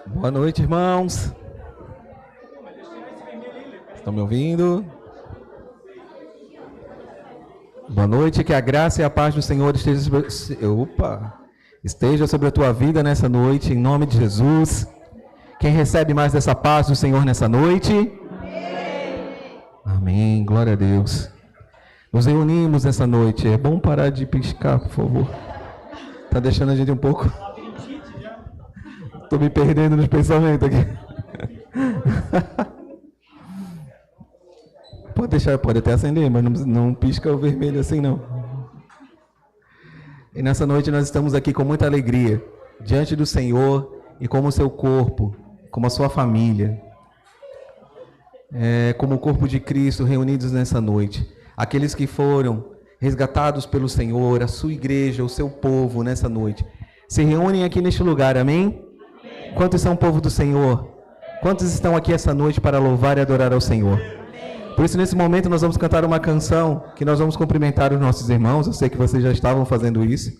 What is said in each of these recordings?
Boa noite, irmãos. Estão me ouvindo? Boa noite, que a graça e a paz do Senhor esteja sobre a tua vida nessa noite, em nome de Jesus. Quem recebe mais dessa paz do Senhor nessa noite? Amém, glória a Deus. Nos reunimos nessa noite. É bom parar de piscar, por favor. Tá deixando a gente um pouco... Estou me perdendo nos pensamentos aqui. Pode deixar, pode até acender, mas não pisca o vermelho assim não. E nessa noite nós estamos aqui com muita alegria, diante do Senhor e como o seu corpo, como a sua família, como o corpo de Cristo reunidos nessa noite. Aqueles que foram resgatados pelo Senhor, a sua igreja, o seu povo nessa noite, se reúnem aqui neste lugar, amém? Quantos são o povo do Senhor? Quantos estão aqui essa noite para louvar e adorar ao Senhor? Por isso, nesse momento, nós vamos cantar uma canção que nós vamos cumprimentar os nossos irmãos. Eu sei que vocês já estavam fazendo isso.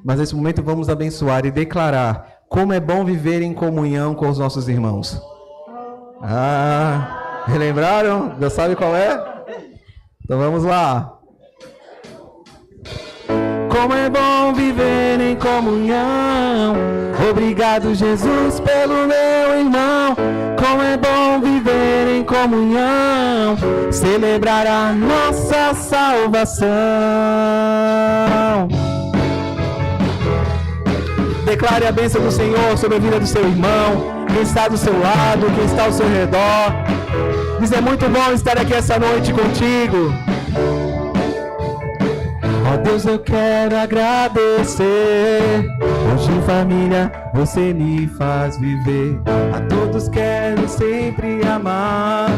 Mas nesse momento vamos abençoar e declarar como é bom viver em comunhão com os nossos irmãos. Relembraram? Já sabe qual é? Então vamos lá. Como é bom viver em comunhão. Obrigado, Jesus, pelo meu irmão. Como é bom viver em comunhão. Celebrar a nossa salvação. Declare a bênção do Senhor sobre a vida do seu irmão. Quem está do seu lado, quem está ao seu redor. Diz, é muito bom estar aqui essa noite contigo. Ó Deus, eu quero agradecer. Hoje em família você me faz viver. A todos quero sempre amar.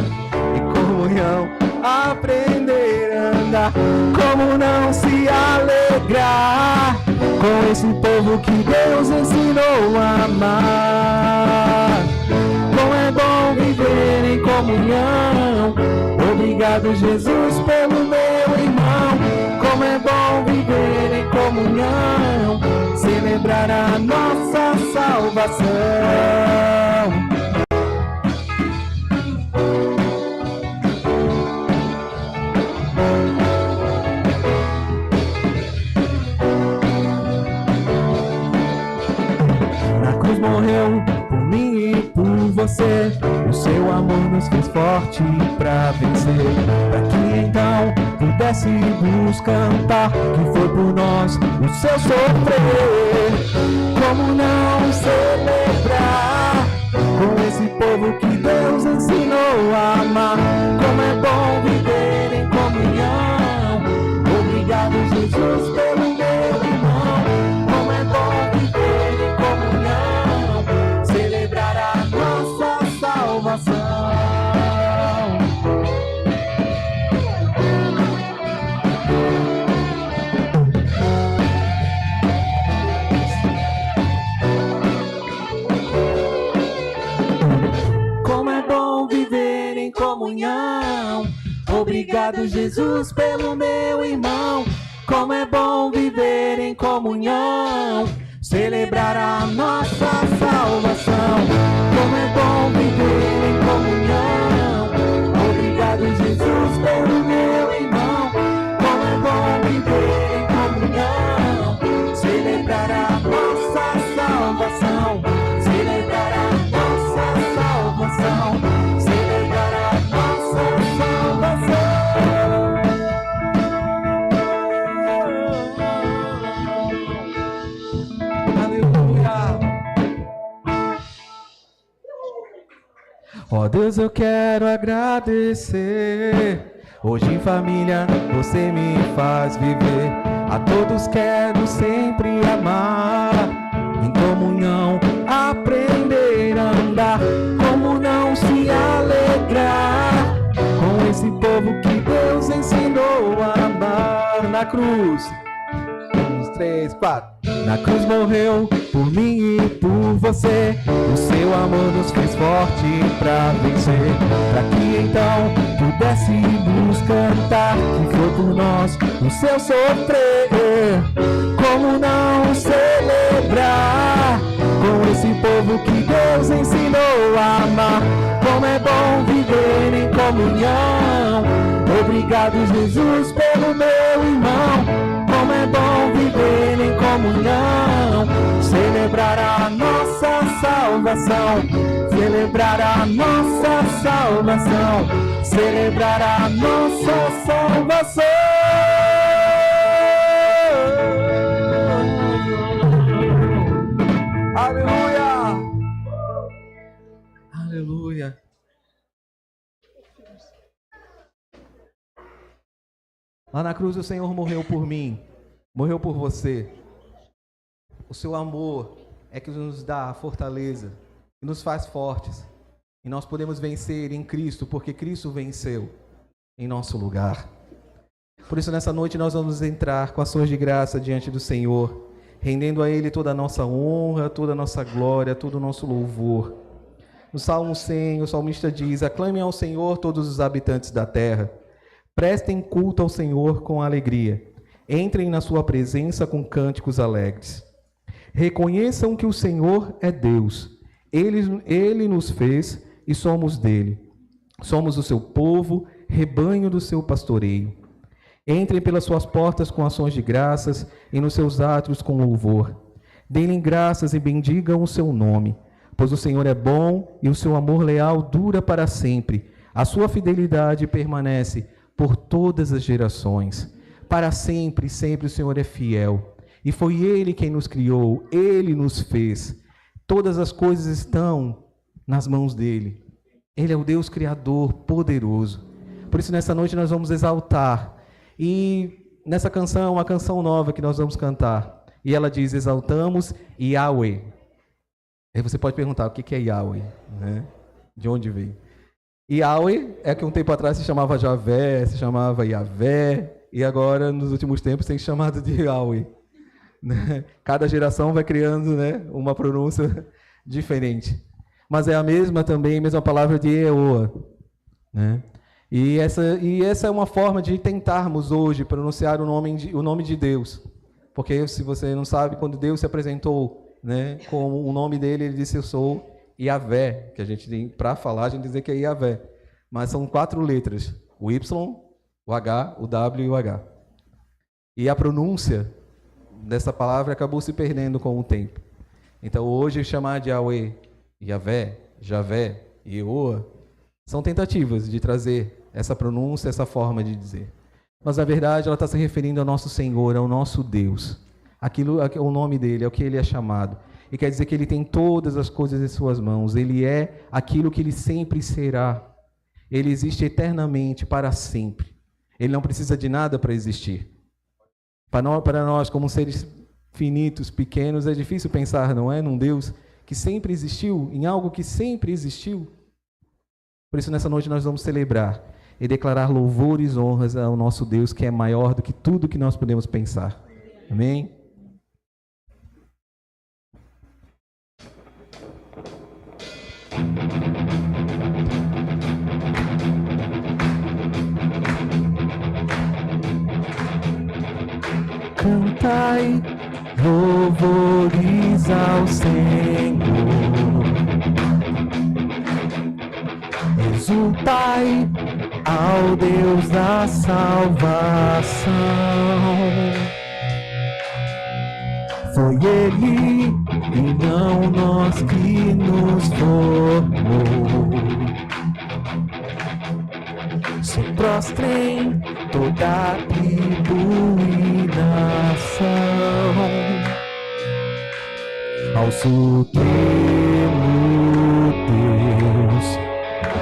Em comunhão aprender a andar. Como não se alegrar com esse povo que Deus ensinou a amar. Como é bom viver em comunhão. Obrigado, Jesus, pelo meu irmão. Como é bom viver em comunhão, celebrar a nossa salvação. Na cruz morreu por mim e por você. O seu amor nos fez forte pra vencer. Pra que então pudéssemos cantar que foi por nós o seu sofrer. Como não celebrar com esse povo que Deus ensinou a amar. Como é bom viver em comunhão. Obrigado, Jesus, pelo meu irmão. Como é bom viver em comunhão, celebrar a nossa salvação. Obrigado, Jesus, pelo meu irmão. Como é bom viver em comunhão, celebrar a nossa salvação. Como é bom viver em comunhão. Obrigado, Jesus, pelo meu irmão. Como é bom viver em comunhão, celebrar a nossa salvação. Celebrar a nossa salvação. Celebrar a nossa salvação. Ó Deus, eu quero agradecer. Hoje em família você me faz viver. A todos quero sempre amar. Em comunhão aprender a andar. Como não se alegrar com esse povo que Deus ensinou a amar. Na cruz, 1, 2, 3, 4. Na cruz morreu por mim e por você. O seu amor nos fez forte pra vencer. Pra que então pudéssemos cantar que foi por nós o seu sofrer. Como não celebrar povo que Deus ensinou a amar. Como é bom viver em comunhão. Obrigado, Jesus, pelo meu irmão. Como é bom viver em comunhão. Celebrar a nossa salvação. Celebrar a nossa salvação. Celebrar a nossa salvação. Aleluia! Aleluia! Lá na cruz o Senhor morreu por mim, morreu por você. O seu amor é que nos dá a fortaleza, que nos faz fortes. E nós podemos vencer em Cristo, porque Cristo venceu em nosso lugar. Por isso, nessa noite, nós vamos entrar com ações de graça diante do Senhor, rendendo a Ele toda a nossa honra, toda a nossa glória, todo o nosso louvor. No Salmo 100, o salmista diz: aclamem ao Senhor todos os habitantes da terra. Prestem culto ao Senhor com alegria. Entrem na sua presença com cânticos alegres. Reconheçam que o Senhor é Deus. Ele nos fez e somos dele. Somos o seu povo, rebanho do seu pastoreio. Entrem pelas suas portas com ações de graças e nos seus átrios com louvor. Deem-lhe graças e bendigam o seu nome, pois o Senhor é bom e o seu amor leal dura para sempre. A sua fidelidade permanece por todas as gerações. Para sempre, sempre o Senhor é fiel. E foi Ele quem nos criou, Ele nos fez. Todas as coisas estão nas mãos dEle. Ele é o Deus Criador poderoso. Por isso, nessa noite, nós vamos exaltar. E nessa canção é uma canção nova que nós vamos cantar. E ela diz: exaltamos Yahweh. Aí você pode perguntar, o que é Yahweh? Né? De onde veio? Yahweh é que um tempo atrás se chamava Javé, se chamava Yavé, e agora, nos últimos tempos, tem chamado de Yahweh. Né? Cada geração vai criando, né, uma pronúncia diferente. Mas é a mesma também, a mesma palavra de Eoa. Né? E essa é uma forma de tentarmos hoje pronunciar o nome de Deus. Porque, se você não sabe, quando Deus se apresentou, né, com o nome dele, ele disse: eu sou Yavé, que a gente tem para falar, a gente dizer que é Yavé. Mas são 4 letras: o Y, o H, o W e o H. E a pronúncia dessa palavra acabou se perdendo com o tempo. Então, hoje, chamar de Yahweh, Yavé, Javé e Eoa são tentativas de trazer essa pronúncia, essa forma de dizer. Mas, na verdade, ela está se referindo ao nosso Senhor, ao nosso Deus. O nome dele, é o que ele é chamado. E quer dizer que ele tem todas as coisas em suas mãos. Ele é aquilo que ele sempre será. Ele existe eternamente, para sempre. Ele não precisa de nada para existir. Para nós, como seres finitos, pequenos, é difícil pensar, não é? Num Deus que sempre existiu, em algo que sempre existiu. Por isso, nessa noite, nós vamos celebrar e declarar louvores e honras ao nosso Deus, que é maior do que tudo que nós podemos pensar. Amém? Cantai louvores ao Senhor, exultai ao Deus da salvação. Foi Ele e não nós que nos formou. Se prostrem toda a tribo e nação ao supremo Deus,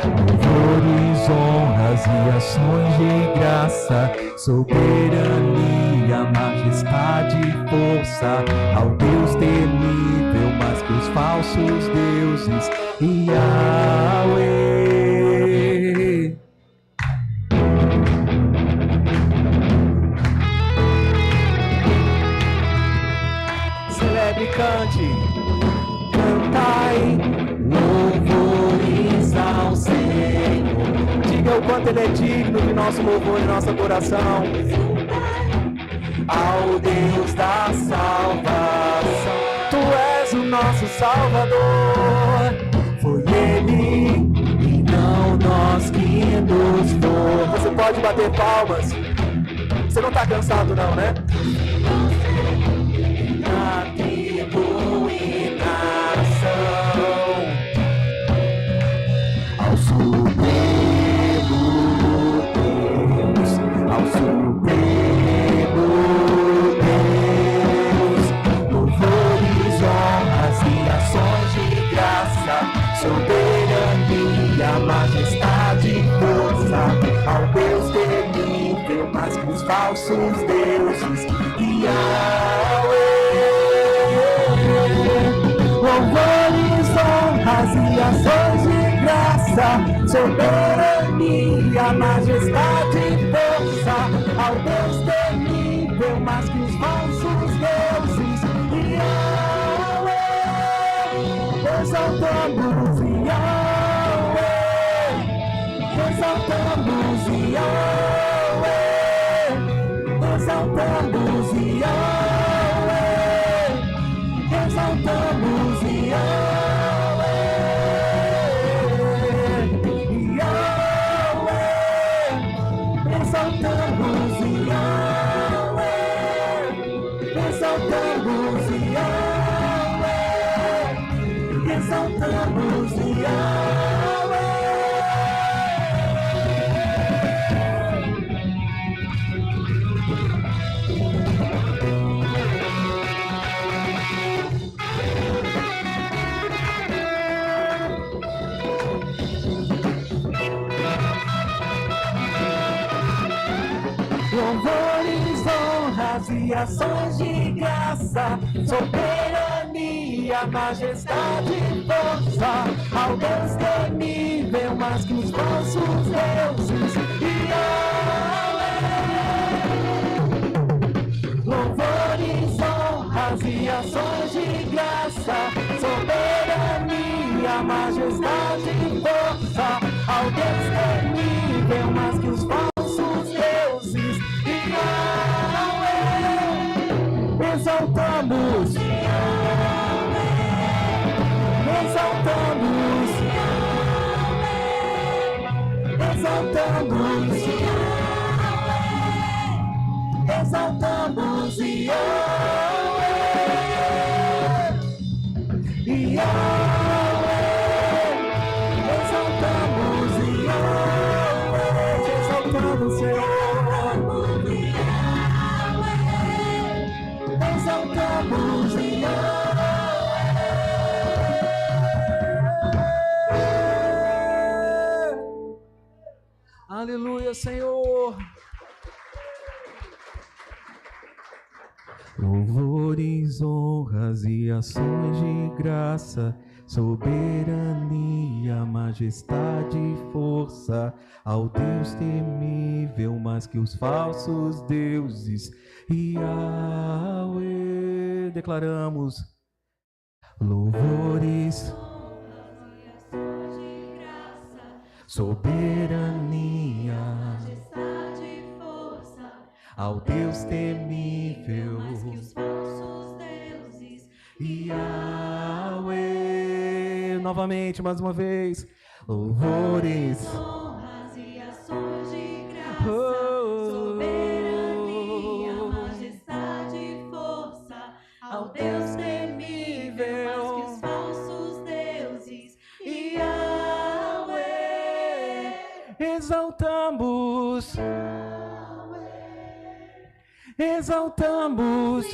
louvores, honras e ações de graça, soberania, majestade e força ao Deus temível, mais que os falsos deuses, Yahweh. Celebre e cante, cantai louvores ao Senhor. Diga o quanto Ele é digno de nosso louvor e nossa adoração. Ao Deus da salvação, Tu és o nosso Salvador. menos for. Você pode bater palmas. Você não está cansado não, né? Na tribo e nação, ao Supremo Deus, ao Supremo Deus, louvores, honras e ações de graça, soberania, majestade e força, ao Deus temível, mais que os falsos deuses, louvores, honras e ações de graça, soberania, majestade e força, ao Deus temível, mais que os falsos deuses, exaltamos Yahweh, exaltamos Yahweh, exaltamos Yahweh, exaltamos Yahweh, Yahweh, exaltamos Yahweh, exaltamos Yahweh, exaltamos Yahweh. Louvores, honras e ações de graça, soberania, majestade e força, ao Deus temível, mais que os falsos deuses, louvores, honras e ações de graça, soberania, majestade e força, ao Deus temível, mais que os falsos deuses, exaltamos, exaltamos, exaltamos, exaltamos Yahweh, Yahweh, exaltamos Yahweh, te exaltamos, Senhor. Exaltamos Yahweh. Aleluia, Senhor. Louvores, honras e ações de graça, soberania, majestade e força, ao Deus temível, mais que os falsos deuses, Yahweh. Declaramos louvores, soberania, majestade e força, ao Deus temível, mais que os falsos deuses, Yahweh. Novamente, mais uma vez, louvores, honras e ações de graça, soberania, majestade e força, ao Deus temível, mais que os falsos deuses, Yahweh. Exaltamos, exaltamos,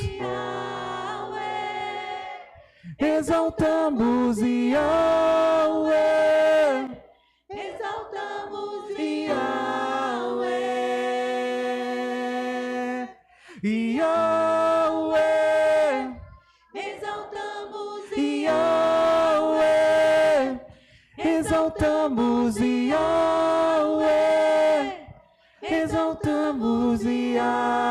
exaltamos Yahweh, exaltamos Yahweh, Yahweh, exaltamos Yahweh, exaltamos Yahweh, exaltamos Yahweh.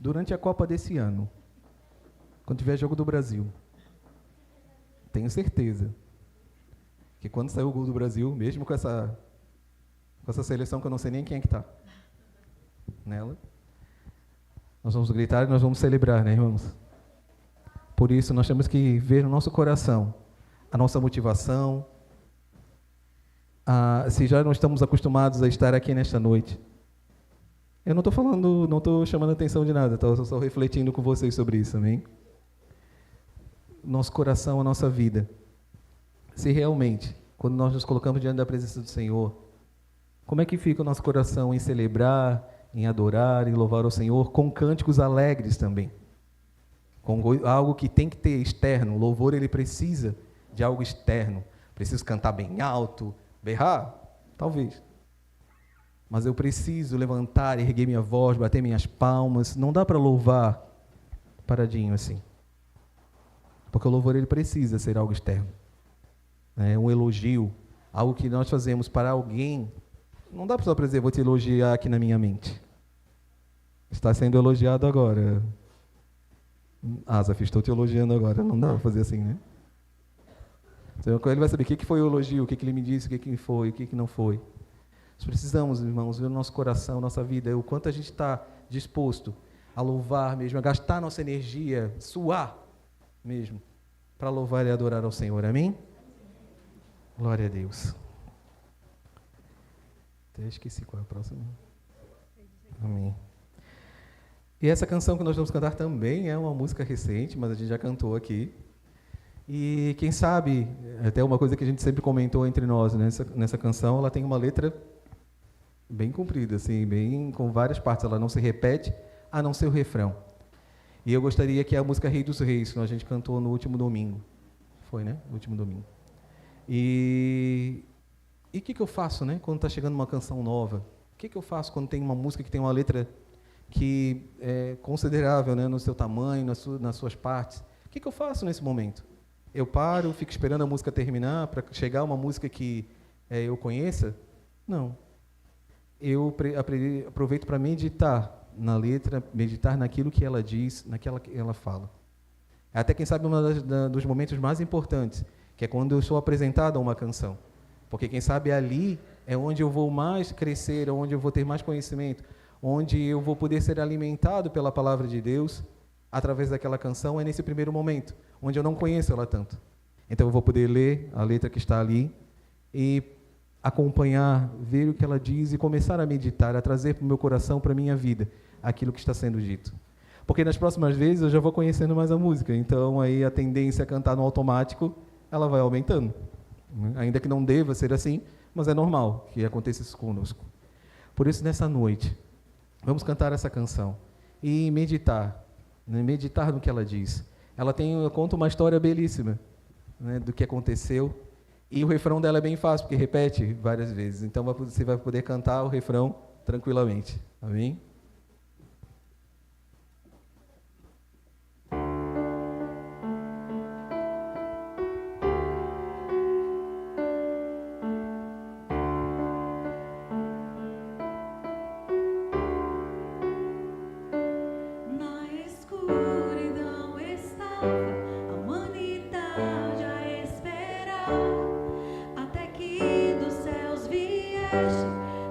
Durante a Copa desse ano, quando tiver jogo do Brasil, tenho certeza que quando sair o gol do Brasil, mesmo com essa seleção que eu não sei nem quem é que está nela, nós vamos gritar e nós vamos celebrar, né, irmãos? Por isso, nós temos que ver no nosso coração a nossa motivação. Se já não estamos acostumados a estar aqui nesta noite. Eu não estou falando, não estou chamando a atenção de nada, estou só refletindo com vocês sobre isso, amém? Nosso coração, a nossa vida. Se realmente, quando nós nos colocamos diante da presença do Senhor, como é que fica o nosso coração em celebrar, em adorar, em louvar o Senhor, com cânticos alegres também? Com algo que tem que ter externo. O louvor, ele precisa de algo externo. Preciso cantar bem alto, berrar? Talvez. Mas eu preciso levantar, erguer minha voz, bater minhas palmas. Não dá para louvar paradinho assim. Porque o louvor, ele precisa ser algo externo. Um elogio, algo que nós fazemos para alguém. Não dá para só dizer, vou te elogiar aqui na minha mente. Está sendo elogiado agora. Zaf, estou te elogiando agora. Não dá para fazer assim, né? Então, ele vai saber o que foi o elogio, o que ele me disse, o que foi, o que não foi. Nós precisamos, irmãos, ver o nosso coração, nossa vida, o quanto a gente está disposto a louvar mesmo, a gastar nossa energia, suar mesmo, para louvar e adorar ao Senhor. Amém? Glória a Deus. Até esqueci qual é a próxima. Amém. E essa canção que nós vamos cantar também é uma música recente, mas a gente já cantou aqui. E quem sabe, até uma coisa que a gente sempre comentou entre nós, nessa canção, ela tem uma letra bem comprida, assim, bem com várias partes, ela não se repete, a não ser o refrão. E eu gostaria que a música Rei dos Reis, que a gente cantou no último domingo. Foi, né? No último domingo. E o que eu faço, né? Quando está chegando uma canção nova? O que eu faço quando tem uma música que tem uma letra que é considerável, né, no seu tamanho, nas suas partes? O que eu faço nesse momento? Eu paro, fico esperando a música terminar para chegar uma música que eu conheça? Não. Eu aproveito para meditar na letra, meditar naquilo que ela diz, naquela que ela fala. Até, quem sabe, um dos momentos mais importantes, que é quando eu sou apresentado a uma canção. Porque, quem sabe, ali é onde eu vou mais crescer, onde eu vou ter mais conhecimento, onde eu vou poder ser alimentado pela palavra de Deus através daquela canção, é nesse primeiro momento, onde eu não conheço ela tanto. Então, eu vou poder ler a letra que está ali e acompanhar, ver o que ela diz e começar a meditar, a trazer para o meu coração, para a minha vida, aquilo que está sendo dito. Porque nas próximas vezes eu já vou conhecendo mais a música, então aí a tendência a cantar no automático, ela vai aumentando. Ainda que não deva ser assim, mas é normal que aconteça isso conosco. Por isso, nessa noite, vamos cantar essa canção e meditar, né? Meditar no que ela diz. Ela conta uma história belíssima, né, do que aconteceu, e o refrão dela é bem fácil, porque repete várias vezes. Então, você vai poder cantar o refrão tranquilamente. Amém?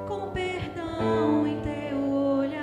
Com perdão em teu olhar.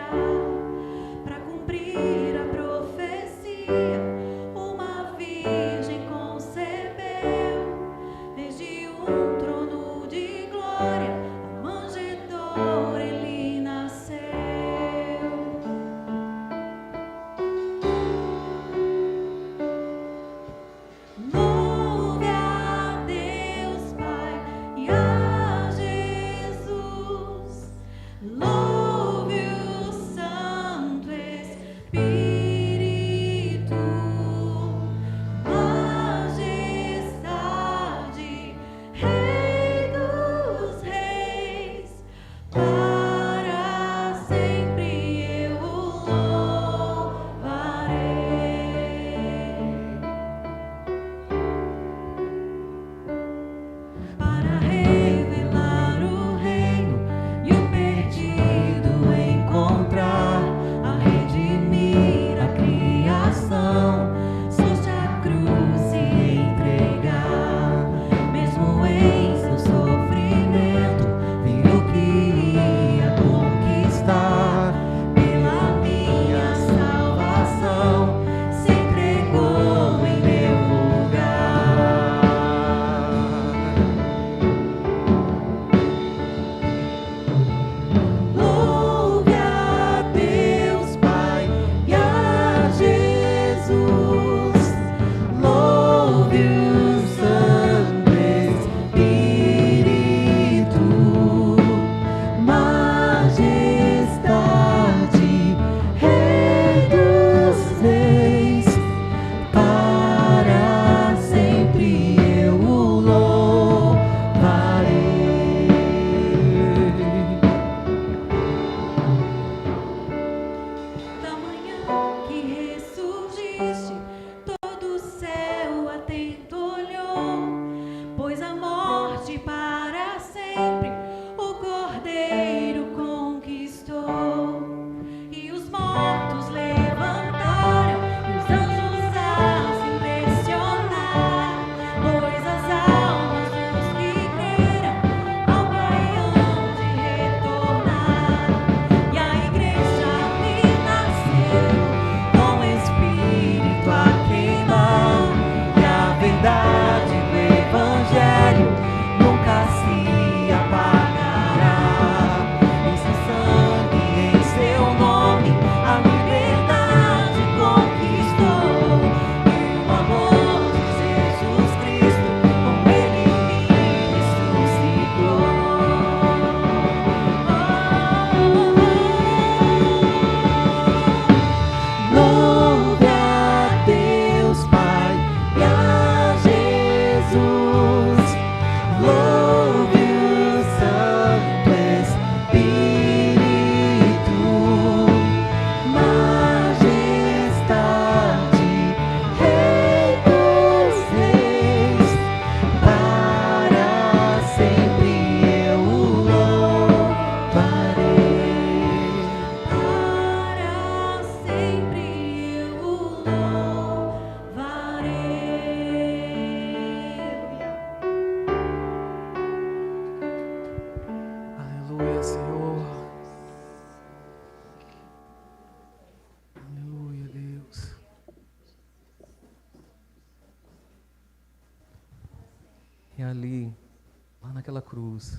cruz.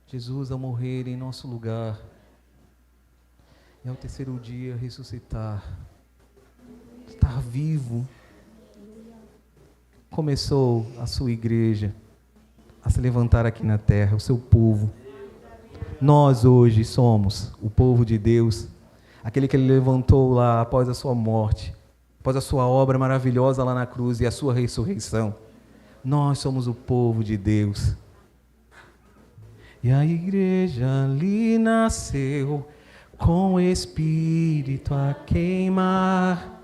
Jesus, ao morrer em nosso lugar, e ao terceiro dia ressuscitar, estar vivo, começou a sua igreja a se levantar aqui na terra, o seu povo. Nós hoje somos o povo de Deus, aquele que Ele levantou lá após a sua morte, após a sua obra maravilhosa lá na cruz e a sua ressurreição. Nós somos o povo de Deus. E a igreja ali nasceu com o Espírito a queimar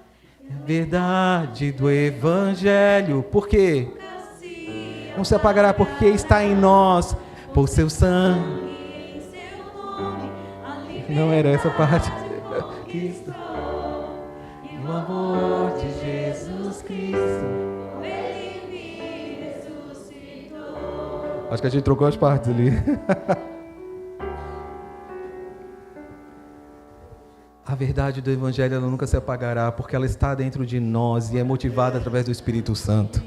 a verdade do Evangelho. Por quê? Não se apagará porque está em nós, por seu sangue. Não era essa parte. O amor de Jesus Cristo. Acho que a gente trocou as partes ali. A verdade do Evangelho, ela nunca se apagará, porque ela está dentro de nós e é motivada através do Espírito Santo.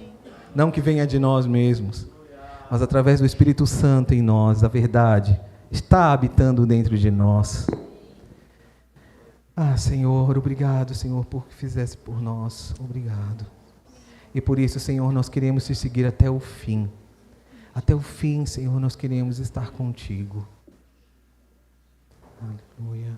Não que venha de nós mesmos, mas através do Espírito Santo em nós. A verdade está habitando dentro de nós. Ah, Senhor, obrigado, Senhor, por que fizesse por nós. Obrigado. E por isso, Senhor, nós queremos te seguir até o fim. Até o fim, Senhor, nós queremos estar contigo. Aleluia.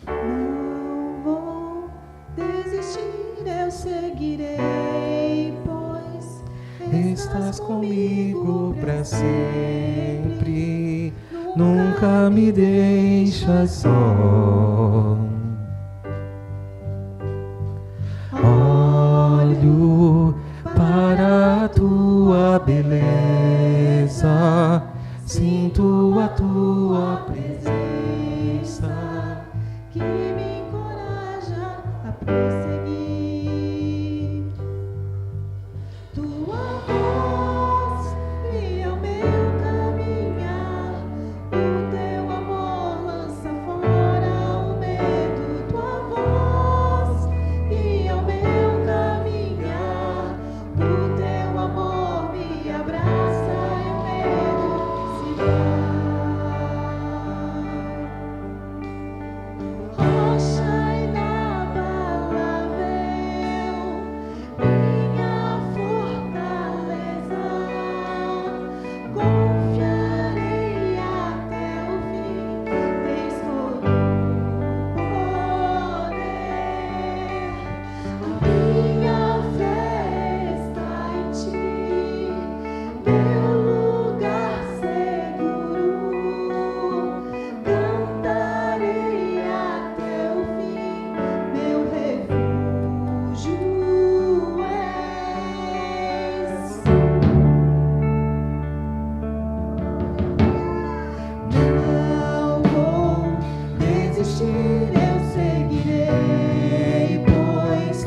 Não vou desistir, eu seguirei, pois estás comigo para sempre. Nunca me deixas só. Olho para a tua beleza, sinto a tua presença, que me encoraja a prosseguir. Tua voz guia o meu caminhar, o teu amor lança fora o medo. Tua voz guia o meu caminhar, o teu amor me abraça e o medo se vai. Rocha inabalável, minha fortaleza, confiarei até o fim, tens todo o poder. A minha fé está em ti, meu lugar seguro, cantarei até o fim, meu refúgio és. Não vou desistir, eu seguirei, pois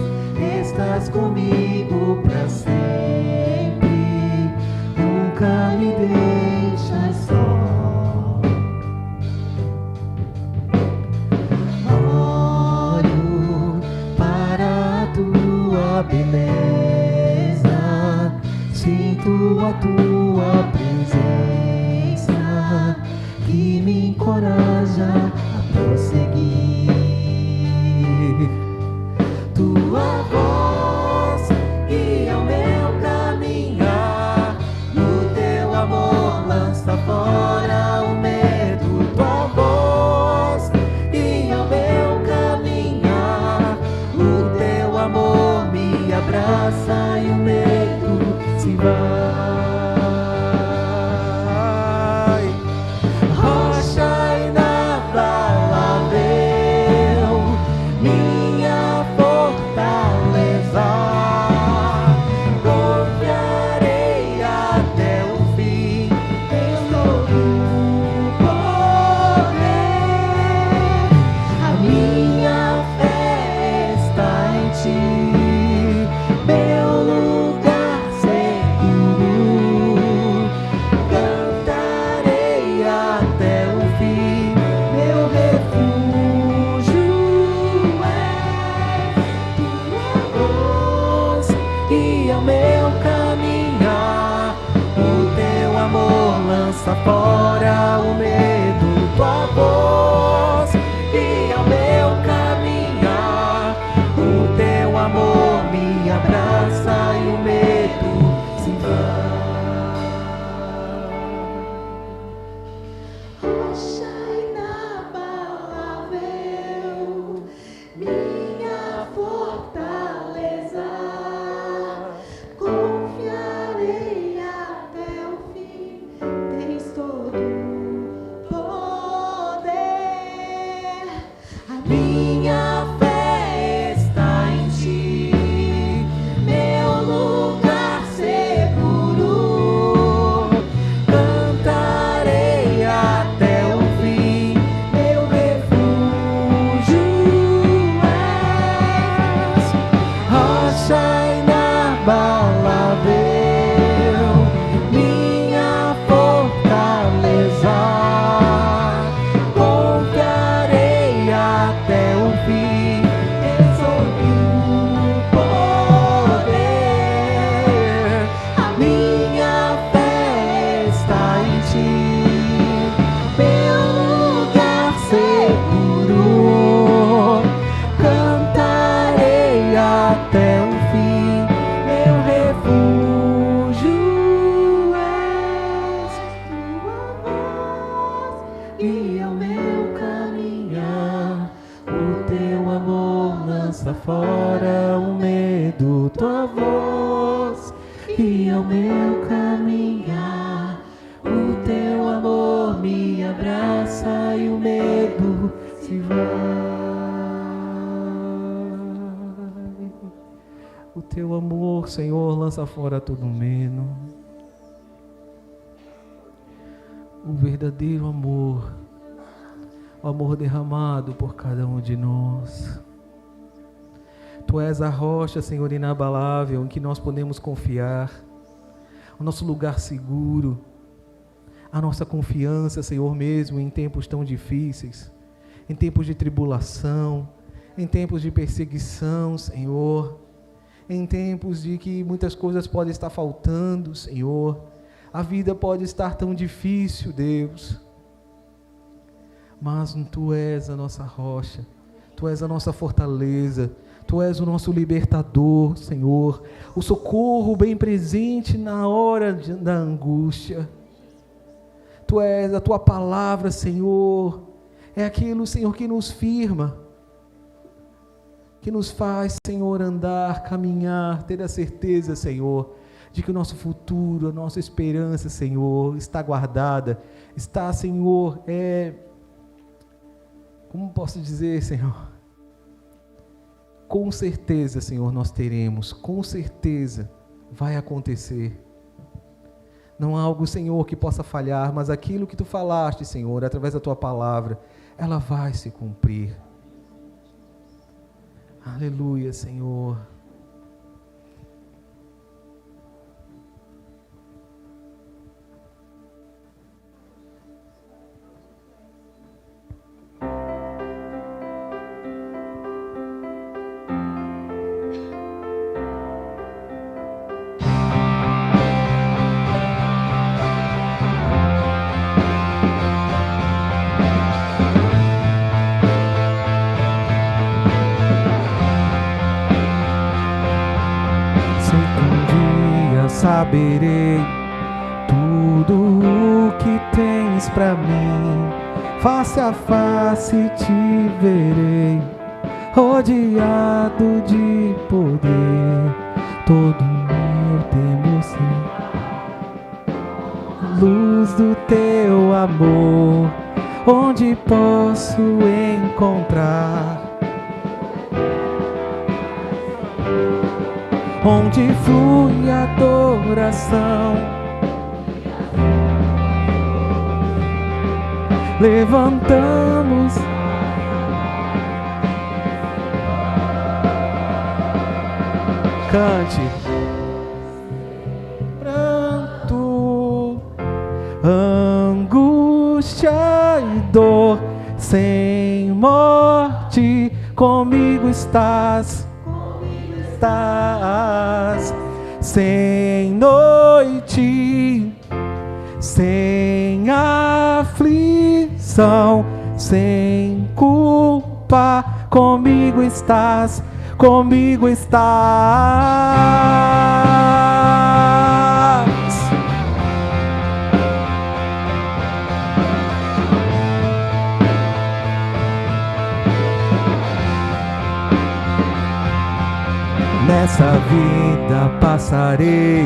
estás comigo para sempre. Nunca me deixas só. Olho para a tua beleza, sinto a tua presença, que me encoraja a prosseguir. Tua voz guia o meu caminhar, o teu amor lança fora o medo. Tua voz guia o meu caminhar, o teu amor me abraça e o medo se vai. Rocha inabalável, lança fora o medo. Tua voz guia o meu caminhar, o teu amor me abraça e o medo se vai. Fora o medo, tua voz guia o meu caminhar, o teu amor me abraça e o medo se vai. O teu amor, Senhor, lança fora todo medo. O verdadeiro amor, o amor derramado por cada um de nós. Tu és a rocha, Senhor, inabalável, em que nós podemos confiar, o nosso lugar seguro, a nossa confiança, Senhor, mesmo em tempos tão difíceis, em tempos de tribulação, em tempos de perseguição, Senhor, em tempos de que muitas coisas podem estar faltando, Senhor, a vida pode estar tão difícil, Deus, mas Tu és a nossa rocha, Tu és a nossa fortaleza, Tu és o nosso libertador, Senhor, o socorro bem presente na hora da angústia. Tu és a Tua palavra, Senhor, é aquilo, Senhor, que nos firma, que nos faz, Senhor, andar, caminhar, ter a certeza, Senhor, de que o nosso futuro, a nossa esperança, Senhor, está guardada, está, Senhor, como posso dizer, Senhor? Com certeza, Senhor, nós teremos, com certeza vai acontecer. Não há algo, Senhor, que possa falhar, mas aquilo que Tu falaste, Senhor, através da Tua palavra, ela vai se cumprir. Aleluia, Senhor. Saberei tudo o que tens pra mim, face a face te verei, rodeado de poder, todo meu temor sem luz do teu amor, onde posso encontrar, onde flui adoração, levantamos cante pranto, angústia e dor, sem morte comigo estás, sem noite, sem aflição, sem culpa, comigo estás, comigo estás. Nessa vida passarei,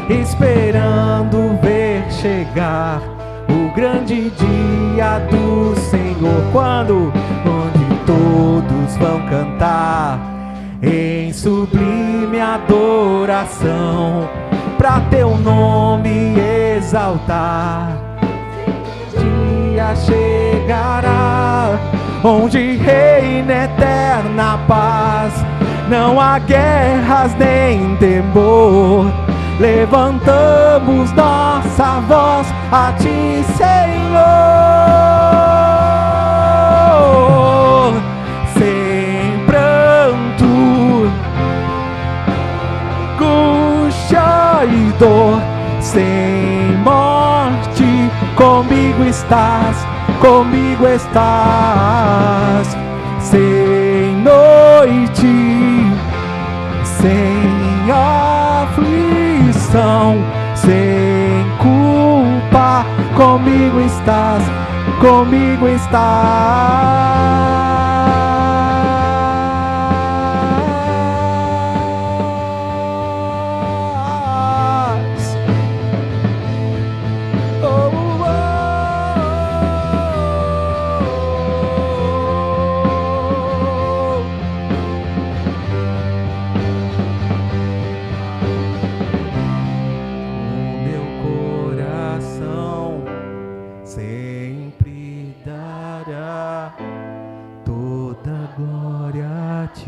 esperando ver chegar o grande dia do Senhor, onde todos vão cantar em sublime adoração, pra teu nome exaltar. Dia chegará, onde reina eterna paz, não há guerras nem temor. Levantamos nossa voz a ti, Senhor, sem pranto, angústia e dor, sem morte, comigo estás, comigo estás, sem noite, sem aflição, sem culpa, comigo estás, comigo estás.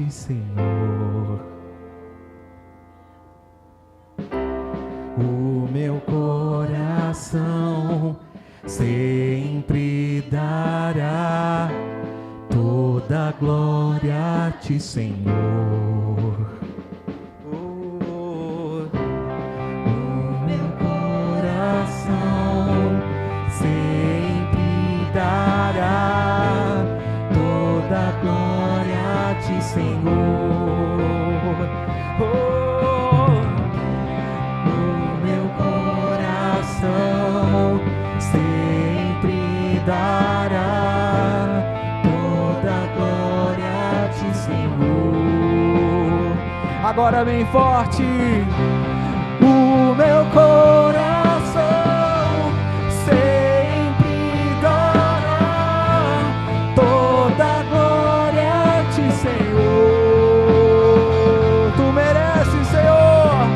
Senhor, o meu coração sempre dará toda a glória a ti, Senhor. O meu coração sempre dará toda a glória a ti, Senhor. Oh, o meu coração sempre dará toda a glória a ti, Senhor. Agora bem forte. O meu coração sempre dará toda a glória a ti, Senhor. Tu mereces, Senhor.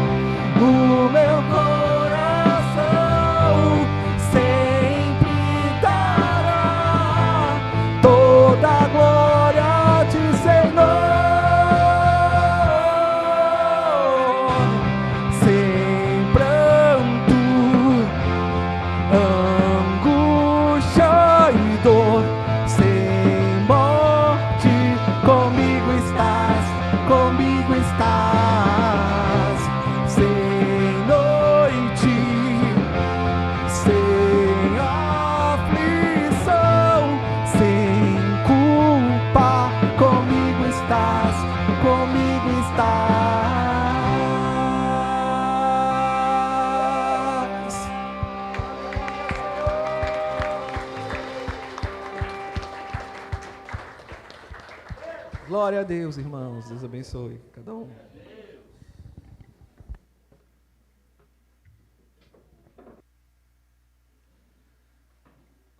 O meu coração sempre dará toda a glória a ti, Senhor. Sem pranto, angústia e dor, sem morte, comigo estás, comigo estás. Sem noite, sem aflição, sem culpa, comigo estás, comigo estás. Glória a Deus, irmãos. Deus abençoe cada um.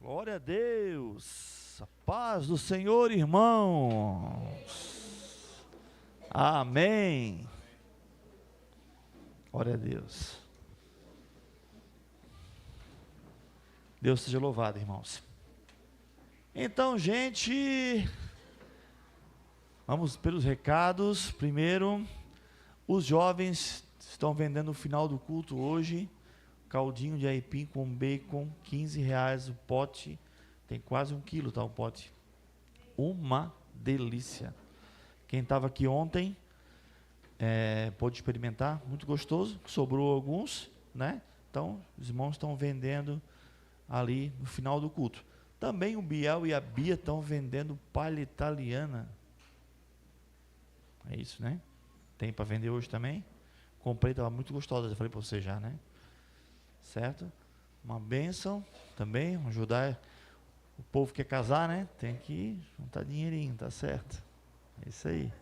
Glória a Deus. A paz do Senhor, irmãos. Amém. Glória a Deus. Deus seja louvado, irmãos. Então, gente, vamos pelos recados. Primeiro, os jovens estão vendendo no final do culto hoje caldinho de aipim com bacon, R$15 o pote. Tem quase 1 quilo, tá, o pote. Uma delícia. Quem estava aqui ontem pôde experimentar, muito gostoso. Sobrou alguns, né? Então, os irmãos estão vendendo ali no final do culto. Também o Biel e a Bia estão vendendo palha italiana. É isso, né? Tem para vender hoje também. Comprei, estava muito gostosa, já falei para você já, né? Certo? Uma bênção também, ajudar o povo que quer casar, né? Tem que juntar dinheirinho, tá certo? É isso aí.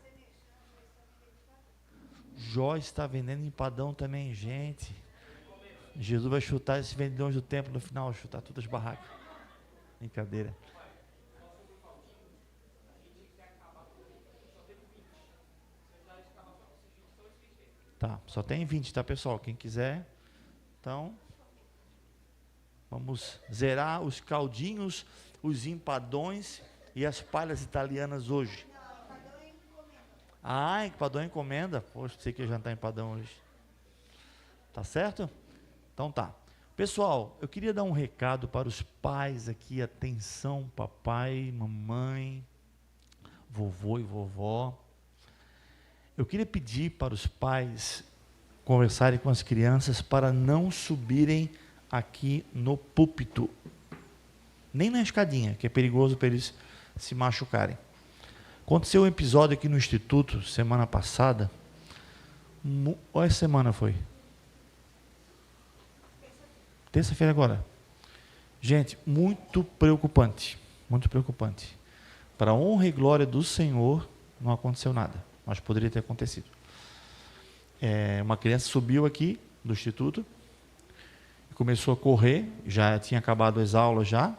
Joyce está vendendo empadão também, gente. Jesus vai chutar esses vendedores do templo no final, chutar todas as barracas. Brincadeira. Tá, só tem 20, tá, pessoal? Quem quiser, então, vamos zerar os caldinhos, os empadões e as palhas italianas hoje. Ah, empadão é encomenda? Poxa, sei que ia jantar empadão hoje. Tá certo? Então tá. Pessoal, eu queria dar um recado para os pais aqui. Atenção, papai, mamãe, vovô e vovó. Eu queria pedir para os pais conversarem com as crianças para não subirem aqui no púlpito. Nem na escadinha, que é perigoso para eles se machucarem. Aconteceu um episódio aqui no Instituto, semana passada. Olha, essa semana foi? Terça-feira agora. Gente, muito preocupante. Muito preocupante. Para a honra e glória do Senhor, não aconteceu nada. Mas poderia ter acontecido. Uma criança subiu aqui do Instituto e começou a correr. Já tinha acabado as aulas já.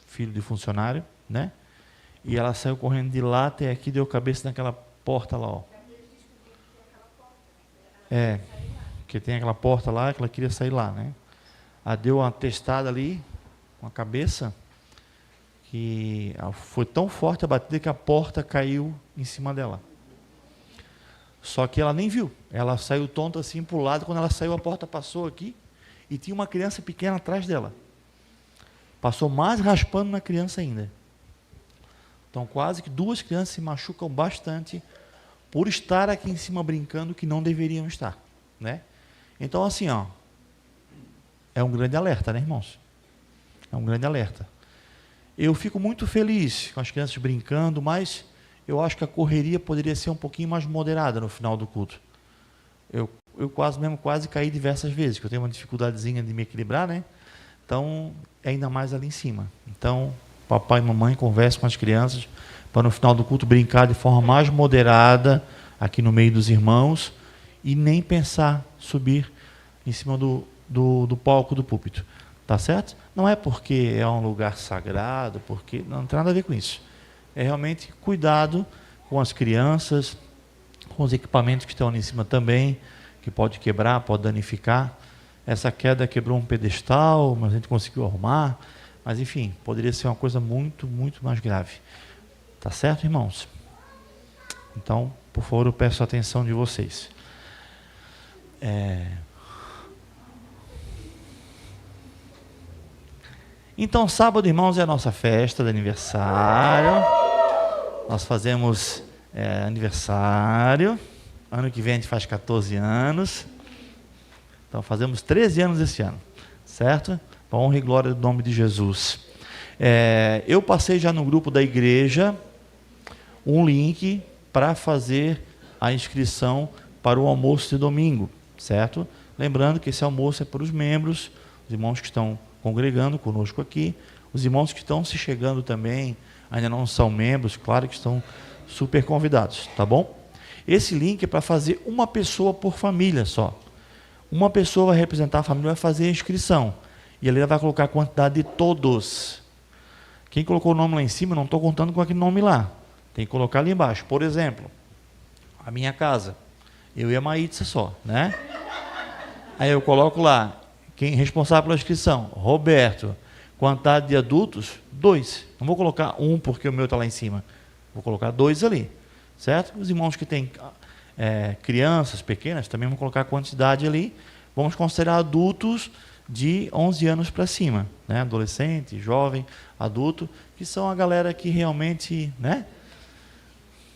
Filho de funcionário, né? E ela saiu correndo de lá até aqui, deu cabeça naquela porta lá, ó. Porque tem aquela porta lá que ela queria sair lá, né? Ela deu uma testada ali com a cabeça que foi tão forte a batida que a porta caiu em cima dela. Só que ela nem viu. Ela saiu tonta assim para o lado. Quando ela saiu, a porta passou aqui e tinha uma criança pequena atrás dela. Passou mais raspando na criança ainda. Então, quase que 2 crianças se machucam bastante por estar aqui em cima brincando que não deveriam estar, né? Então, assim, ó, é um grande alerta, né, irmãos? É um grande alerta. Eu fico muito feliz com as crianças brincando, mas eu acho que a correria poderia ser um pouquinho mais moderada no final do culto. Eu quase caí diversas vezes, porque eu tenho uma dificuldadezinha de me equilibrar, né? Então, é ainda mais ali em cima. Então, papai e mamãe conversem com as crianças para no final do culto brincar de forma mais moderada aqui no meio dos irmãos e nem pensar subir em cima do palco do púlpito. Tá certo? Não é porque é um lugar sagrado, porque não tem nada a ver com isso. É realmente cuidado com as crianças, com os equipamentos que estão ali em cima também, que pode quebrar, pode danificar. Essa queda quebrou um pedestal, mas a gente conseguiu arrumar. Mas, enfim, poderia ser uma coisa muito, muito mais grave. Tá certo, irmãos? Então, por favor, eu peço a atenção de vocês. Então, sábado, irmãos, é a nossa festa de aniversário. Nós fazemos aniversário. Ano que vem a gente faz 14 anos. Então, fazemos 13 anos esse ano. Certo? Para a honra e glória do nome de Jesus. Eu passei já no grupo da igreja um link para fazer a inscrição para o almoço de domingo, certo? Lembrando que esse almoço é para os membros, os irmãos que estão congregando conosco aqui, os irmãos que estão se chegando também, ainda não são membros, claro que estão super convidados, tá bom? Esse link é para fazer uma pessoa por família só. Uma pessoa vai representar a família, vai fazer a inscrição. E ali ela vai colocar a quantidade de todos. Quem colocou o nome lá em cima, não estou contando com aquele nome lá. Tem que colocar ali embaixo. Por exemplo, a minha casa. Eu e a Maítza só, né? Aí eu coloco lá, quem responsável pela inscrição? Roberto. Quantidade de adultos? 2. Não vou colocar 1 porque o meu está lá em cima. Vou colocar 2 ali. Certo? Os irmãos que têm crianças pequenas, também vão colocar a quantidade ali. Vamos considerar adultos de 11 anos para cima, né? Adolescente, jovem, adulto, que são a galera que realmente, né?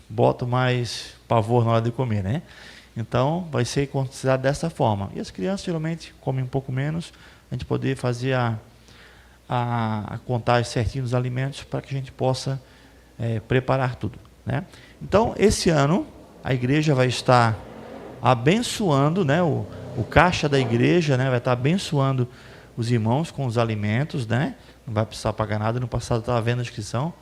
boto mais pavor na hora de comer, né? Então, vai ser considerado dessa forma. E as crianças geralmente comem um pouco menos, a gente poder fazer a contagem certinho dos alimentos para que a gente possa preparar tudo, né? Então, esse ano, a igreja vai estar abençoando, né? O caixa da igreja, né? Vai estar abençoando os irmãos com os alimentos, né? Não vai precisar pagar nada. No passado estava vendo a inscrição,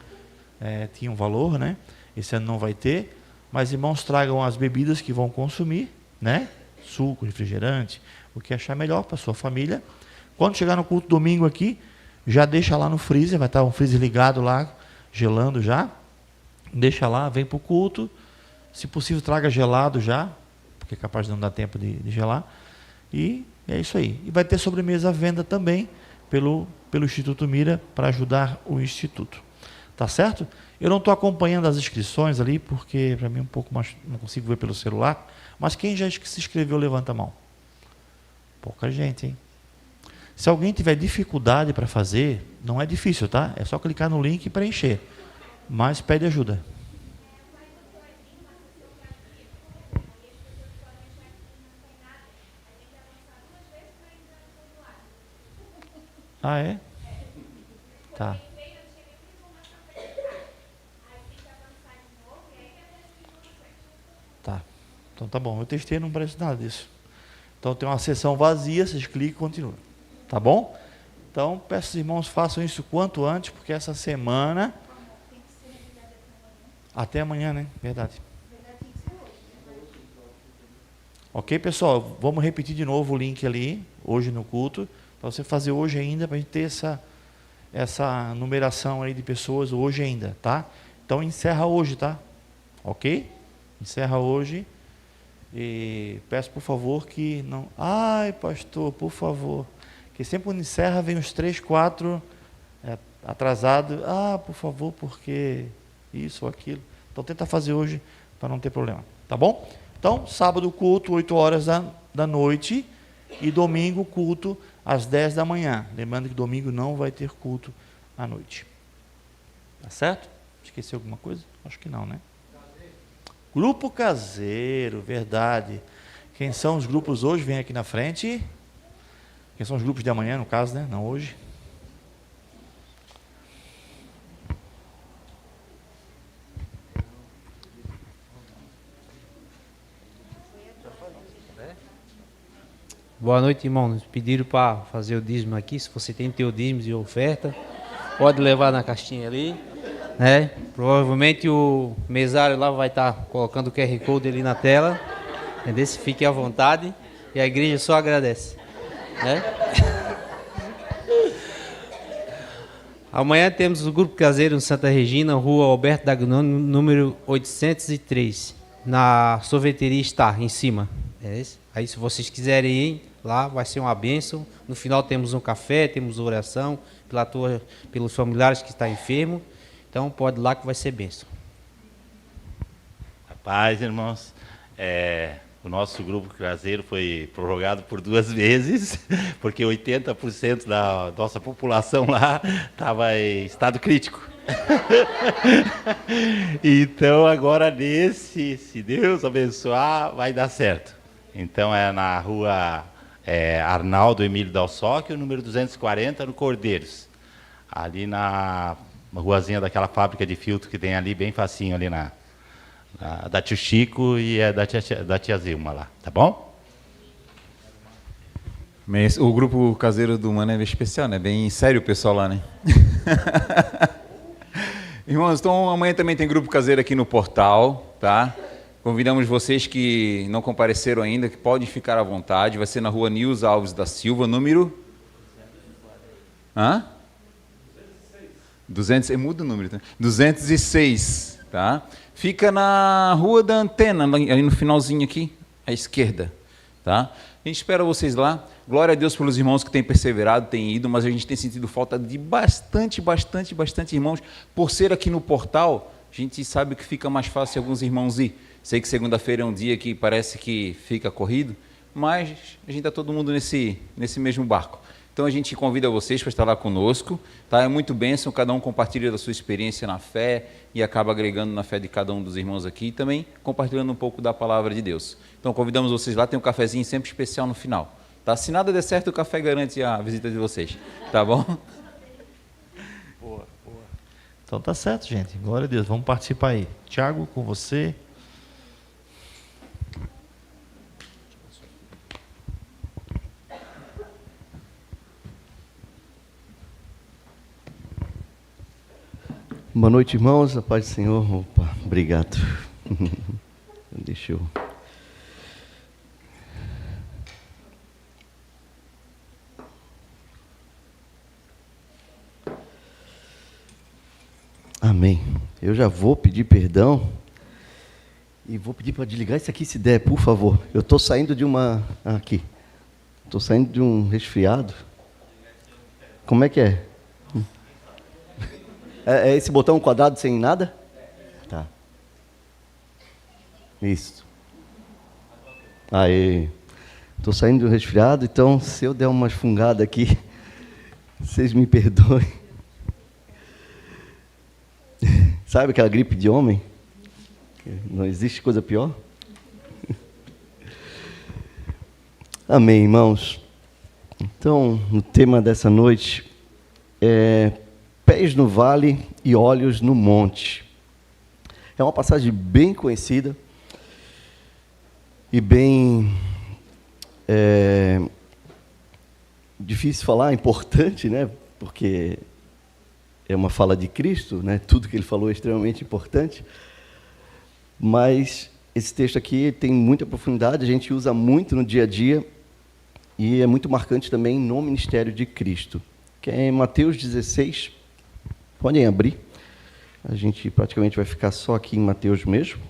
tinha um valor, né? Esse ano não vai ter, mas irmãos tragam as bebidas que vão consumir, né? Suco, refrigerante, o que achar melhor para sua família. Quando chegar no culto domingo aqui, já deixa lá no freezer, vai estar um freezer ligado lá, gelando já. Deixa lá, vem para o culto. Se possível, traga gelado já, porque é capaz de não dar tempo de gelar. E é isso aí. E vai ter sobremesa à venda também pelo Instituto Mira, para ajudar o Instituto. Tá certo? Eu não estou acompanhando as inscrições ali, porque para mim um pouco mais, não consigo ver pelo celular. Mas quem já se inscreveu, levanta a mão. Pouca gente, hein? Se alguém tiver dificuldade para fazer, não é difícil, tá? É só clicar no link e preencher. Mas pede ajuda. Ah, é? Tá. Tá. Então tá bom. Eu testei e não parece nada disso. Então tem uma sessão vazia, vocês clicam e continuam. Tá bom? Então peço aos irmãos façam isso quanto antes, porque essa semana... Até amanhã, né? Verdade. Ok, pessoal? Vamos repetir de novo o link ali, hoje no culto, para você fazer hoje ainda, para a gente ter essa numeração aí de pessoas hoje ainda, tá? Então encerra hoje, tá? Ok? Encerra hoje. E peço, por favor, que não... Ai, pastor, por favor. Que sempre quando encerra, vem uns 3, 4 atrasados. Ah, por favor, porque isso ou aquilo. Então tenta fazer hoje para não ter problema. Tá bom? Então, sábado culto, 8 horas da noite. E domingo culto, às 10 da manhã. Lembrando que domingo não vai ter culto à noite. Tá certo? Esqueci alguma coisa? Acho que não, né? Grupo caseiro, verdade. Quem são os grupos hoje? Vem aqui na frente. Quem são os grupos de amanhã, no caso, né? Não hoje. Boa noite, irmão. Nos pediram para fazer o dízimo aqui. Se você tem teu dízimo e oferta, pode levar na caixinha ali, né? Provavelmente o mesário lá vai estar colocando o QR Code ali na tela. Entendeu? Fique à vontade e a igreja só agradece, né? Amanhã temos o grupo caseiro em Santa Regina, Rua Alberto Dagnoni, número 803. Na sorveteria está em cima. É esse? Aí se vocês quiserem ir lá, vai ser uma bênção. No final temos um café, temos oração pelos familiares que estão enfermos. Então pode ir lá que vai ser bênção. Paz, irmãos. O nosso grupo caseiro foi prorrogado por 2 vezes, porque 80% da nossa população lá estava em estado crítico. Então agora se Deus abençoar, vai dar certo. Então é na rua Arnaldo Emílio Dalsóquio, número 240, no Cordeiros. Ali na ruazinha daquela fábrica de filtro que tem ali, bem facinho ali da tio Chico e da tia Zilma lá, tá bom? O grupo caseiro do Mano é especial, né? Bem sério o pessoal lá, né? Irmãos, então amanhã também tem grupo caseiro aqui no portal, tá? Convidamos vocês que não compareceram ainda, que podem ficar à vontade. Vai ser na rua Nilza Alves da Silva, número... 206. Muda o número, tá? 206, tá? Fica na Rua da Antena, ali no finalzinho aqui, à esquerda, tá? A gente espera vocês lá. Glória a Deus pelos irmãos que têm perseverado, têm ido, mas a gente tem sentido falta de bastante irmãos. Por ser aqui no portal, a gente sabe que fica mais fácil alguns irmãos ir. Sei que segunda-feira é um dia que parece que fica corrido, mas a gente está todo mundo nesse mesmo barco. Então a gente convida vocês para estar lá conosco, tá? É muito bênção, cada um compartilha da sua experiência na fé e acaba agregando na fé de cada um dos irmãos aqui e também compartilhando um pouco da palavra de Deus. Então convidamos vocês lá, tem um cafezinho sempre especial no final, tá? Se nada der certo, o café garante a visita de vocês, tá bom? Boa. Então tá certo, gente. Glória a Deus. Vamos participar aí. Tiago, com você. Boa noite, irmãos. A paz do Senhor. Opa, obrigado. Deixa eu... Amém. Eu já vou pedir perdão e vou pedir para desligar isso aqui se der, por favor. Eu estou saindo de uma... Aqui. Estou saindo de um resfriado. Como é que é? É esse botão quadrado sem nada? Tá. Isso. Aí. Estou saindo de um resfriado, então se eu der umas fungadas aqui, vocês me perdoem. Sabe aquela gripe de homem? Não existe coisa pior? Amém, irmãos. Então, o tema dessa noite é pés no vale e olhos no monte. É uma passagem bem conhecida e bem difícil falar, importante, né? Porque é uma fala de Cristo, né? Tudo que ele falou é extremamente importante. Mas esse texto aqui tem muita profundidade, a gente usa muito no dia a dia e é muito marcante também no ministério de Cristo, que é em Mateus 16. Podem abrir. A gente praticamente vai ficar só aqui em Mateus mesmo.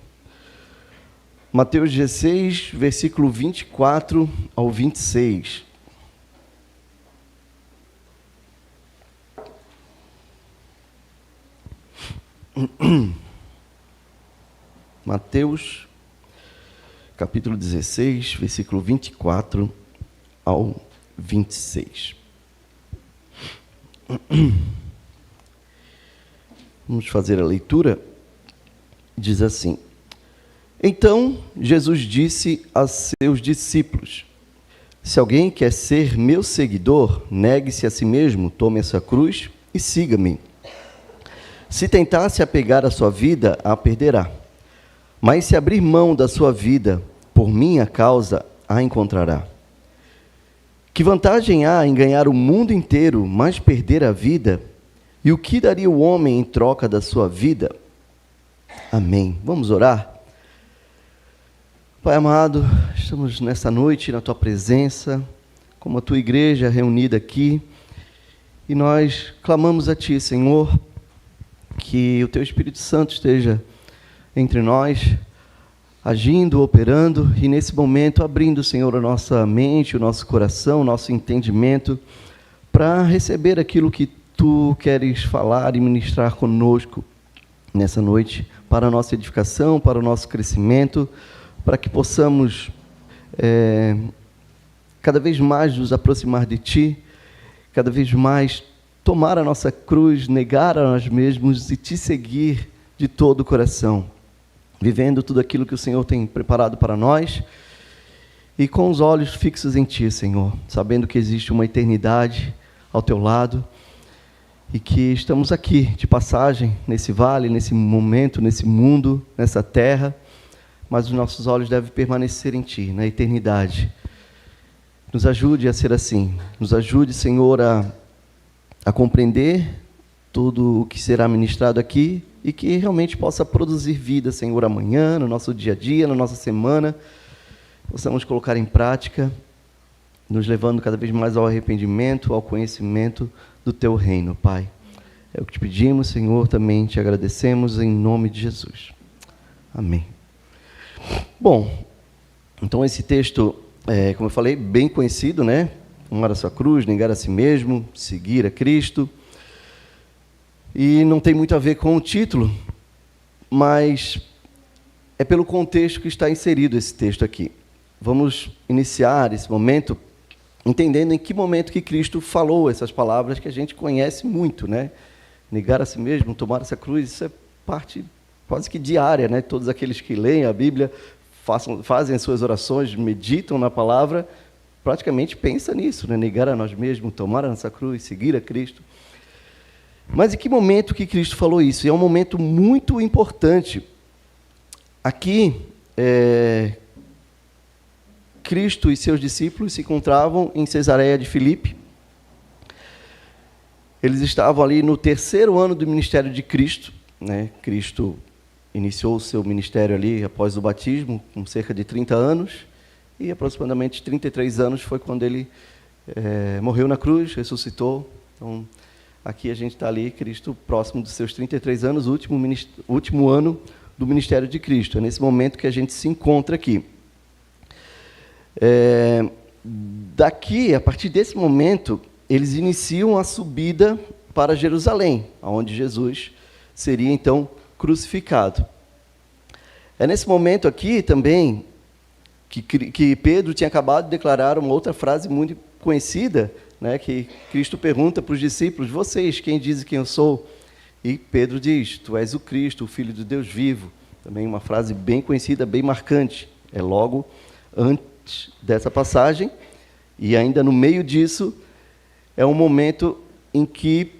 Mateus 16, versículo 24 ao 26. Mateus, capítulo 16, versículo 24 ao 26. Vamos fazer a leitura. Diz assim: Então Jesus disse a seus discípulos: Se alguém quer ser meu seguidor, negue-se a si mesmo, tome a sua cruz e siga-me. Se tentar se apegar à sua vida, a perderá. Mas se abrir mão da sua vida, por minha causa, a encontrará. Que vantagem há em ganhar o mundo inteiro, mas perder a vida? E o que daria o homem em troca da sua vida? Amém. Vamos orar? Pai amado, estamos nessa noite na Tua presença, como a Tua igreja reunida aqui, e nós clamamos a Ti, Senhor, que o Teu Espírito Santo esteja entre nós, agindo, operando, e nesse momento abrindo, Senhor, a nossa mente, o nosso coração, o nosso entendimento, para receber aquilo que Tu queres falar e ministrar conosco nessa noite, para a nossa edificação, para o nosso crescimento, para que possamos cada vez mais nos aproximar de Ti, cada vez mais tomar a nossa cruz, negar a nós mesmos e Te seguir de todo o coração, vivendo tudo aquilo que o Senhor tem preparado para nós e com os olhos fixos em Ti, Senhor, sabendo que existe uma eternidade ao Teu lado e que estamos aqui de passagem nesse vale, nesse momento, nesse mundo, nessa terra, mas os nossos olhos devem permanecer em Ti, na eternidade. Nos ajude a ser assim, nos ajude, Senhor, a compreender tudo o que será ministrado aqui e que realmente possa produzir vida, Senhor, amanhã, no nosso dia a dia, na nossa semana, possamos colocar em prática, nos levando cada vez mais ao arrependimento, ao conhecimento do Teu reino, Pai. É o que Te pedimos, Senhor, também Te agradecemos em nome de Jesus. Amém. Bom, então esse texto, como eu falei, bem conhecido, né? Tomar a sua cruz, negar a si mesmo, seguir a Cristo. E não tem muito a ver com o título, mas é pelo contexto que está inserido esse texto aqui. Vamos iniciar esse momento entendendo em que momento que Cristo falou essas palavras que a gente conhece muito, né? Negar a si mesmo, tomar essa cruz, isso é parte quase que diária, né? Todos aqueles que leem a Bíblia, fazem as suas orações, meditam na palavra, praticamente pensam nisso, né? Negar a nós mesmos, tomar a nossa cruz, seguir a Cristo. Mas em que momento que Cristo falou isso? E é um momento muito importante. Aqui, Cristo e seus discípulos se encontravam em Cesareia de Filipe. Eles estavam ali no 3º ano do ministério de Cristo, né? Cristo iniciou o seu ministério ali após o batismo, com cerca de 30 anos, e aproximadamente 33 anos foi quando ele morreu na cruz, ressuscitou. Então, aqui a gente está ali, Cristo próximo dos seus 33 anos, último ano do ministério de Cristo. É nesse momento que a gente se encontra aqui. Daqui, a partir desse momento, eles iniciam a subida para Jerusalém, onde Jesus seria, então, crucificado. É nesse momento aqui também que Pedro tinha acabado de declarar uma outra frase muito conhecida, né, que Cristo pergunta para os discípulos: vocês, quem dizem quem eu sou? E Pedro diz: tu és o Cristo, o Filho de Deus vivo. Também uma frase bem conhecida, bem marcante. É logo antes dessa passagem, e ainda no meio disso, é um momento em que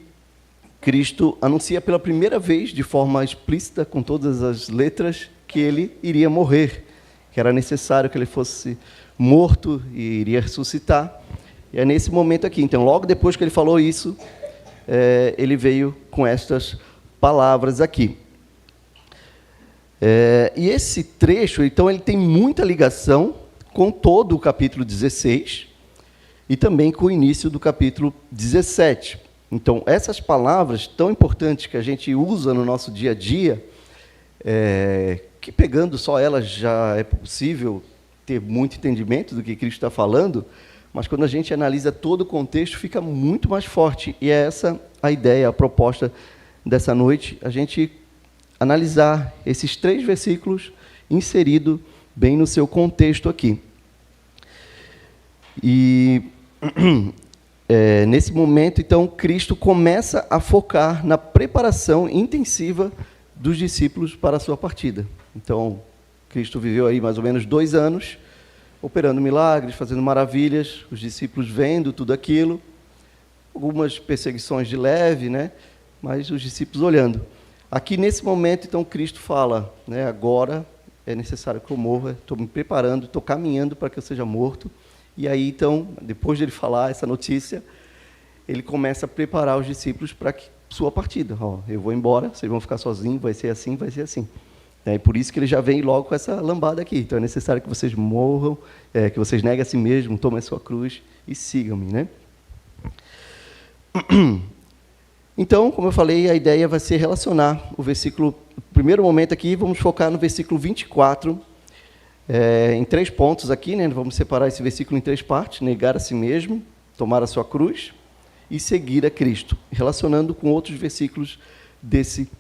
Cristo anuncia pela primeira vez, de forma explícita, com todas as letras, que ele iria morrer, que era necessário que ele fosse morto e iria ressuscitar. E é nesse momento aqui. Então, logo depois que ele falou isso, ele veio com estas palavras aqui. E esse trecho, então, ele tem muita ligação com todo o capítulo 16 e também com o início do capítulo 17. Então, essas palavras tão importantes que a gente usa no nosso dia a dia, que pegando só elas já é possível ter muito entendimento do que Cristo está falando, mas quando a gente analisa todo o contexto, fica muito mais forte. E é essa a ideia, a proposta dessa noite, a gente analisar esses 3 versículos inseridos bem no seu contexto aqui. E nesse momento, então, Cristo começa a focar na preparação intensiva dos discípulos para a sua partida. Então, Cristo viveu aí mais ou menos 2 anos, operando milagres, fazendo maravilhas, os discípulos vendo tudo aquilo, algumas perseguições de leve, né? Mas os discípulos olhando. Aqui, nesse momento, então, Cristo fala, né, agora é necessário que eu morra, estou me preparando, estou caminhando para que eu seja morto. E aí, então, depois de ele falar essa notícia, ele começa a preparar os discípulos para sua partida. Ó, eu vou embora, vocês vão ficar sozinhos, vai ser assim, vai ser assim. E por isso que ele já vem logo com essa lambada aqui. Então, é necessário que vocês morram, que vocês neguem a si mesmos, tomem a sua cruz e sigam-me, né? Então, como eu falei, a ideia vai ser relacionar o versículo... No primeiro momento aqui, vamos focar no versículo 24, em 3 pontos aqui, né? Vamos separar esse versículo em 3 partes: negar a si mesmo, tomar a sua cruz e seguir a Cristo, relacionando com outros versículos desse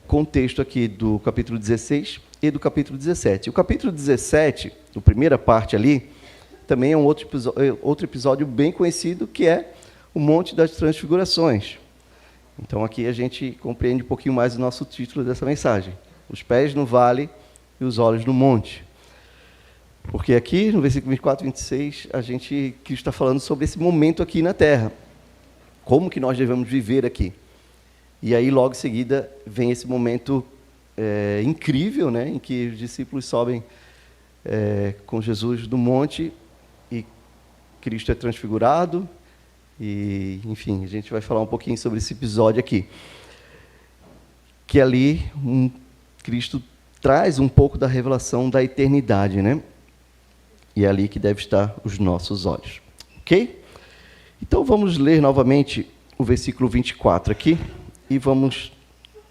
contexto aqui do capítulo 16 e do capítulo 17. O capítulo 17, a primeira parte ali, também é um outro episódio bem conhecido, que é o Monte das Transfigurações. Então, aqui a gente compreende um pouquinho mais o nosso título dessa mensagem: os pés no vale e os olhos no monte. Porque aqui, no versículo 24 e 26, Cristo está falando sobre esse momento aqui na Terra. Como que nós devemos viver aqui. E aí, logo em seguida, vem esse momento incrível, né, em que os discípulos sobem com Jesus do monte e Cristo é transfigurado. E, enfim, a gente vai falar um pouquinho sobre esse episódio aqui. Que ali, Cristo traz um pouco da revelação da eternidade, né? E é ali que deve estar os nossos olhos. Ok? Então, vamos ler novamente o versículo 24 aqui e vamos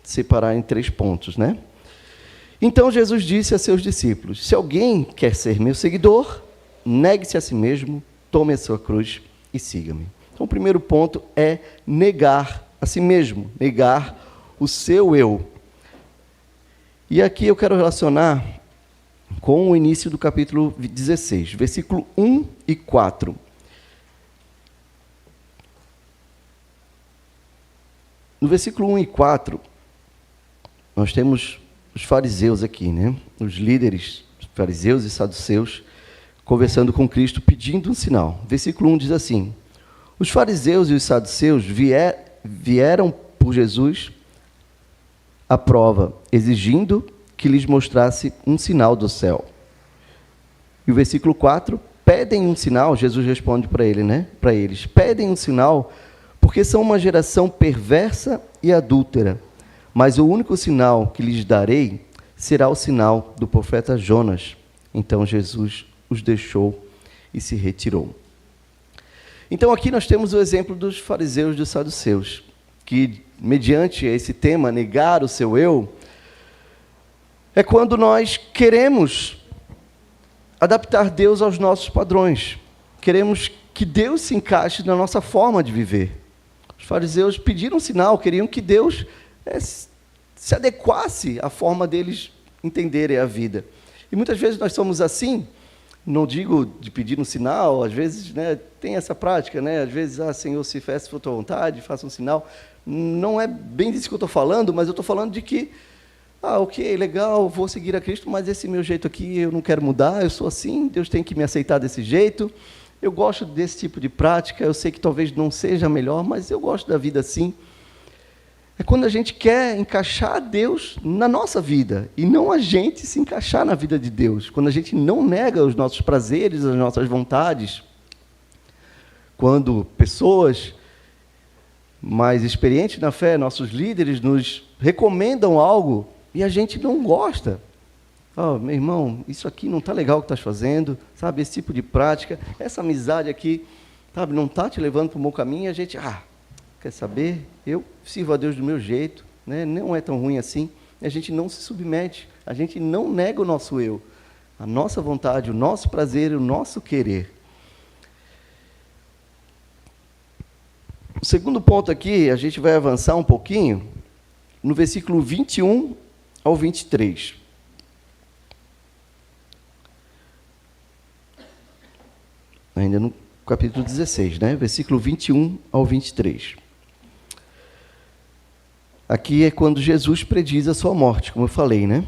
separar em 3 pontos, né? Então, Jesus disse a seus discípulos: se alguém quer ser meu seguidor, negue-se a si mesmo, tome a sua cruz e siga-me. Então, o primeiro ponto é negar a si mesmo, negar o seu eu. E aqui eu quero relacionar com o início do capítulo 16, versículo 1 e 4. No versículo 1 e 4, nós temos os fariseus aqui, né? Os líderes, os fariseus e saduceus, conversando com Cristo, pedindo um sinal. Versículo 1 diz assim: os fariseus e os saduceus vieram por Jesus à prova, exigindo que lhes mostrasse um sinal do céu. E o versículo 4, pedem um sinal, Jesus responde para ele, né? Para eles, pedem um sinal, porque são uma geração perversa e adúltera. Mas o único sinal que lhes darei será o sinal do profeta Jonas. Então Jesus os deixou e se retirou. Então aqui nós temos o exemplo dos fariseus e dos saduceus, que mediante esse tema, negar o seu eu, é quando nós queremos adaptar Deus aos nossos padrões. Queremos que Deus se encaixe na nossa forma de viver. Os fariseus pediram um sinal, queriam que Deus se adequasse à forma deles entenderem a vida. E muitas vezes nós somos assim, não digo de pedir um sinal, às vezes, né, tem essa prática, né, às vezes, Senhor, se for tua vontade, faça um sinal. Não é bem disso que eu estou falando, mas eu estou falando de que, ok, legal, vou seguir a Cristo, mas esse meu jeito aqui eu não quero mudar, eu sou assim, Deus tem que me aceitar desse jeito. Eu gosto desse tipo de prática, eu sei que talvez não seja a melhor, mas eu gosto da vida assim. É quando a gente quer encaixar Deus na nossa vida, e não a gente se encaixar na vida de Deus. Quando a gente não nega os nossos prazeres, as nossas vontades. Quando pessoas mais experientes na fé, nossos líderes, nos recomendam algo e a gente não gosta. Meu irmão, isso aqui não está legal o que estás fazendo, sabe? Esse tipo de prática, essa amizade aqui, sabe, não está te levando para um bom caminho, e a gente, quer saber? Eu sirvo a Deus do meu jeito, né? Não é tão ruim assim. A gente não se submete, a gente não nega o nosso eu, a nossa vontade, o nosso prazer, o nosso querer. O segundo ponto aqui, a gente vai avançar um pouquinho, no versículo 21 ao 23. Ainda no capítulo 16, né? Versículo 21 ao 23. Aqui é quando Jesus prediz a sua morte, como eu falei, né?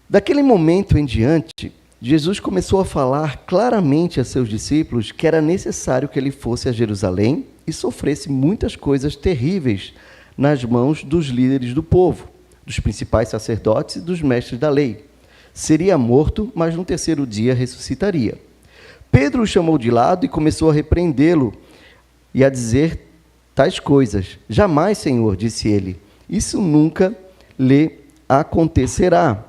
Daquele momento em diante, Jesus começou a falar claramente a seus discípulos que era necessário que ele fosse a Jerusalém e sofresse muitas coisas terríveis nas mãos dos líderes do povo, dos principais sacerdotes e dos mestres da lei. Seria morto, mas no terceiro dia ressuscitaria. Pedro o chamou de lado e começou a repreendê-lo e a dizer tais coisas. Jamais, Senhor, disse ele, isso nunca lhe acontecerá.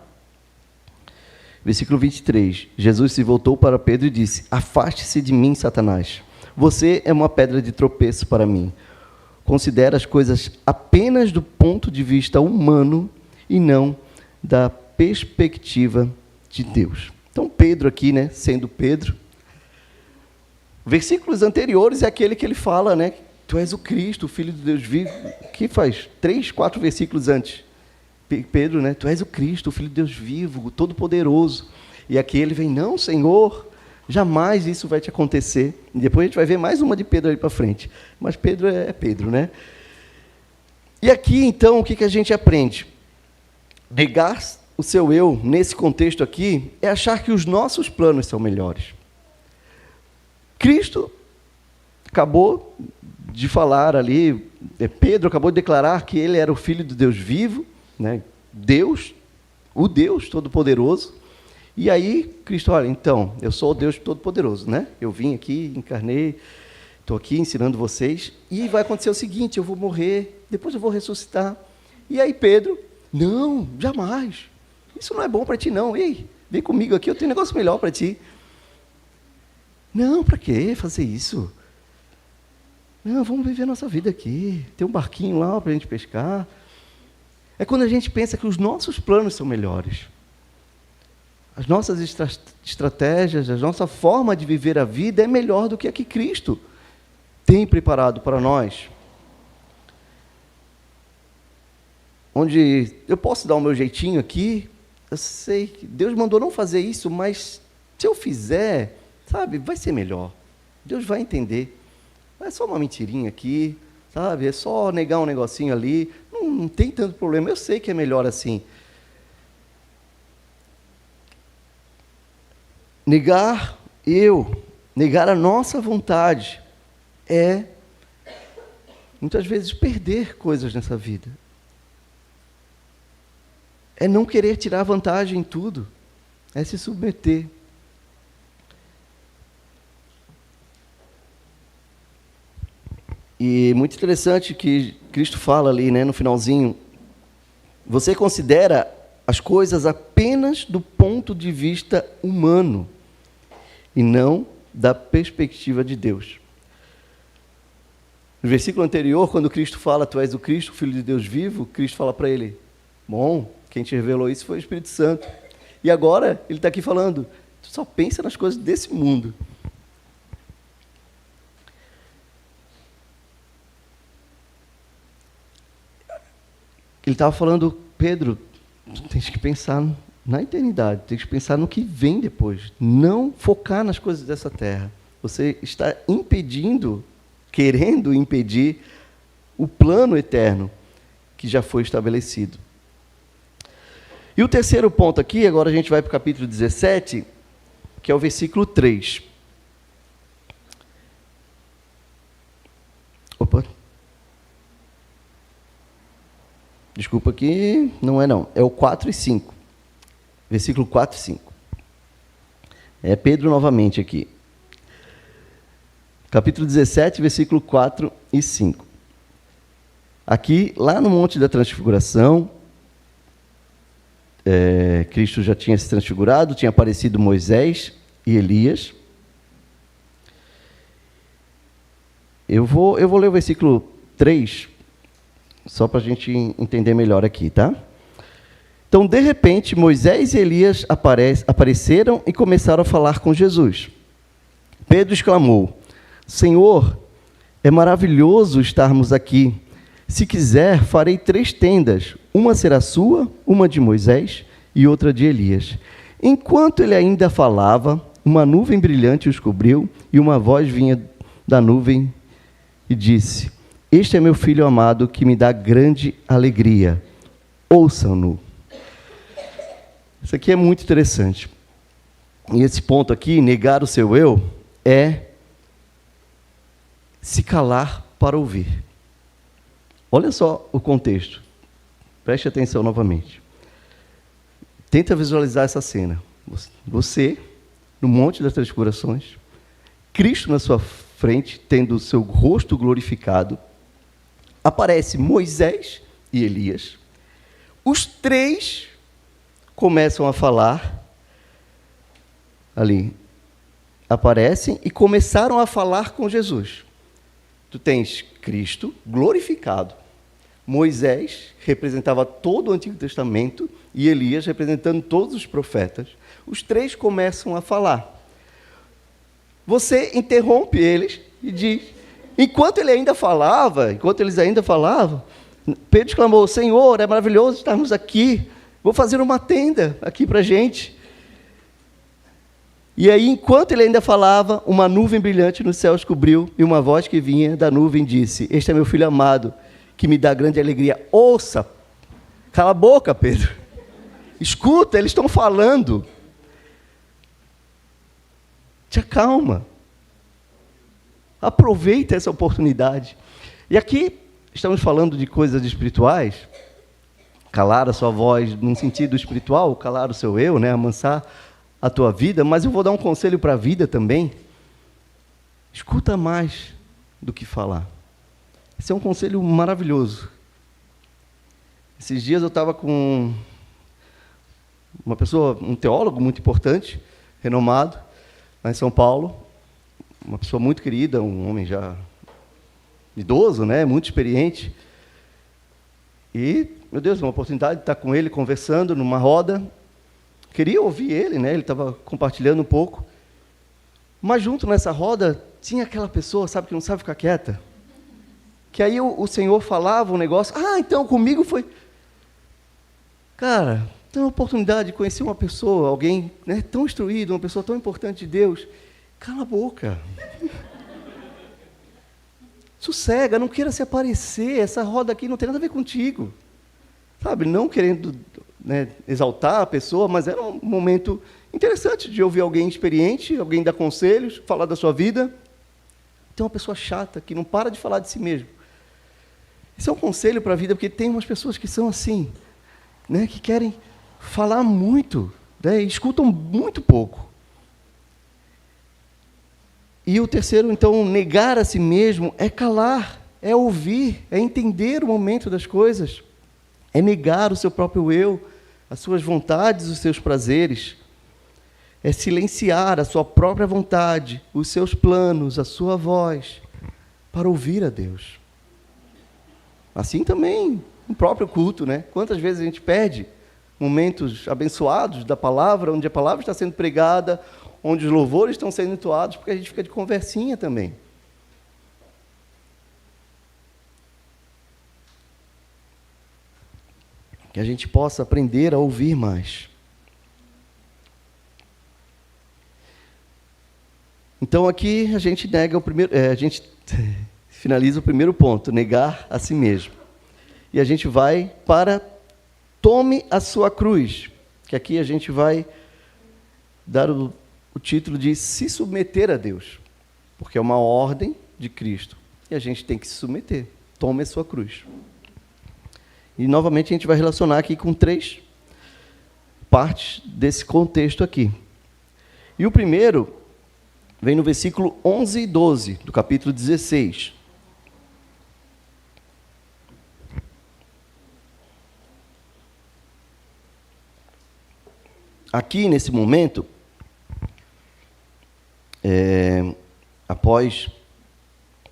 Versículo 23. Jesus se voltou para Pedro e disse, afaste-se de mim, Satanás. Você é uma pedra de tropeço para mim. Considera as coisas apenas do ponto de vista humano e não da perspectiva de Deus. Então, Pedro aqui, né, sendo Pedro, versículos anteriores é aquele que ele fala, né, tu és o Cristo, o Filho de Deus vivo, que faz 3, 4 versículos antes. Pedro, né, tu és o Cristo, o Filho de Deus vivo, o Todo-Poderoso. E aqui ele vem, não, Senhor, jamais isso vai te acontecer. E depois a gente vai ver mais uma de Pedro ali para frente. Mas Pedro é Pedro, né? E aqui, então, o que a gente aprende? Negar o seu eu, nesse contexto aqui, é achar que os nossos planos são melhores. Cristo acabou de falar ali, Pedro acabou de declarar que ele era o Filho de Deus vivo, né? Deus, o Deus Todo-Poderoso. E aí, Cristo, olha, então, eu sou o Deus Todo-Poderoso, né? Eu vim aqui, encarnei, estou aqui ensinando vocês, e vai acontecer o seguinte, eu vou morrer, depois eu vou ressuscitar. E aí Pedro, não, jamais, isso não é bom para ti não, ei, vem comigo aqui, eu tenho um negócio melhor para ti. Não, para que fazer isso? Não, vamos viver a nossa vida aqui, tem um barquinho lá para a gente pescar. É quando a gente pensa que os nossos planos são melhores. As nossas estratégias, a nossa forma de viver a vida é melhor do que a que Cristo tem preparado para nós. Onde eu posso dar o meu jeitinho aqui, eu sei que Deus mandou não fazer isso, mas se eu fizer, sabe, vai ser melhor. Deus vai entender. É só uma mentirinha aqui, sabe? É só negar um negocinho ali, não tem tanto problema. Eu sei que é melhor assim. Negar a nossa vontade é, muitas vezes, perder coisas nessa vida. É não querer tirar vantagem em tudo. É se submeter. E muito interessante que Cristo fala ali, né, no finalzinho. Você considera as coisas apenas do ponto de vista humano e não da perspectiva de Deus. No versículo anterior, quando Cristo fala, tu és o Cristo, o Filho de Deus vivo, Cristo fala para ele, bom, quem te revelou isso foi o Espírito Santo. E agora, ele está aqui falando, tu só pensa nas coisas desse mundo. Ele estava falando, Pedro, tu tens que pensar na eternidade, tens que pensar no que vem depois, não focar nas coisas dessa terra. Você está querendo impedir o plano eterno que já foi estabelecido. E o terceiro ponto aqui, agora a gente vai para o capítulo 17, que é o versículo 3. Opa. Desculpa aqui, não é não. É o 4 e 5. Versículo 4 e 5. É Pedro novamente aqui. Capítulo 17, versículo 4 e 5. Aqui, lá no Monte da Transfiguração, Cristo já tinha se transfigurado, tinha aparecido Moisés e Elias. Eu vou ler o versículo 3, só para a gente entender melhor aqui, tá? Então, de repente, Moisés e Elias apareceram e começaram a falar com Jesus. Pedro exclamou, Senhor, é maravilhoso estarmos aqui. Se quiser, farei 3 tendas. Uma será sua, uma de Moisés e outra de Elias. Enquanto ele ainda falava, uma nuvem brilhante os cobriu e uma voz vinha da nuvem e disse, este é meu filho amado que me dá grande alegria. Ouçam-no. Isso aqui é muito interessante. E esse ponto aqui, negar o seu eu, é se calar para ouvir. Olha só o contexto. Preste atenção novamente. Tenta visualizar essa cena. Você, no Monte das Transfigurações, Cristo na sua frente, tendo o seu rosto glorificado, aparece Moisés e Elias. Os 3 começam a falar ali. Aparecem e começaram a falar com Jesus. Tu tens Cristo glorificado. Moisés representava todo o Antigo Testamento e Elias representando todos os profetas. Os 3 começam a falar. Você interrompe eles e diz, enquanto eles ainda falavam, Pedro exclamou, Senhor, é maravilhoso estarmos aqui. Vou fazer uma tenda aqui para a gente. E aí, enquanto ele ainda falava, uma nuvem brilhante nos céus cobriu, e uma voz que vinha da nuvem disse, este é meu filho amado, que me dá grande alegria. Ouça, cala a boca, Pedro. Escuta, eles estão falando. Te acalma. Aproveita essa oportunidade. E aqui, estamos falando de coisas espirituais, calar a sua voz num sentido espiritual, calar o seu eu, né, amansar a tua vida, mas eu vou dar um conselho para a vida também. Escuta mais do que falar. Esse é um conselho maravilhoso. Esses dias eu estava com uma pessoa, um teólogo muito importante, renomado, lá em São Paulo, uma pessoa muito querida, um homem já idoso, né, muito experiente. E, meu Deus, uma oportunidade de estar com ele conversando numa roda. Queria ouvir ele, né? Ele estava compartilhando um pouco. Mas junto nessa roda, tinha aquela pessoa, sabe, que não sabe ficar quieta. Que aí o Senhor falava um negócio. Ah, então comigo foi... Cara, tem uma oportunidade de conhecer uma pessoa, alguém, né, tão instruído, uma pessoa tão importante de Deus. Cala a boca. Sossega, não queira se aparecer, essa roda aqui não tem nada a ver contigo. Sabe, não querendo, né, exaltar a pessoa, mas era um momento interessante de ouvir alguém experiente, alguém dar conselhos, falar da sua vida. Tem uma pessoa chata que não para de falar de si mesmo. Isso é um conselho para a vida, porque tem umas pessoas que são assim, né, que querem falar muito, né, e escutam muito pouco. E o terceiro, então, negar a si mesmo é calar, é ouvir, é entender o momento das coisas, é negar o seu próprio eu, as suas vontades, os seus prazeres, é silenciar a sua própria vontade, os seus planos, a sua voz, para ouvir a Deus. Assim também, no próprio culto, né? Quantas vezes a gente perde momentos abençoados da palavra, onde a palavra está sendo pregada, onde os louvores estão sendo entoados, porque a gente fica de conversinha também. Que a gente possa aprender a ouvir mais. Então aqui a gente nega o primeiro, a gente finaliza o primeiro ponto, negar a si mesmo. E a gente vai para tome a sua cruz, que aqui a gente vai dar o título de se submeter a Deus, porque é uma ordem de Cristo, e a gente tem que se submeter. Tome a sua cruz. E, novamente, a gente vai relacionar aqui com 3 partes desse contexto aqui. E o primeiro vem no versículo 11 e 12, do capítulo 16. Aqui, nesse momento, após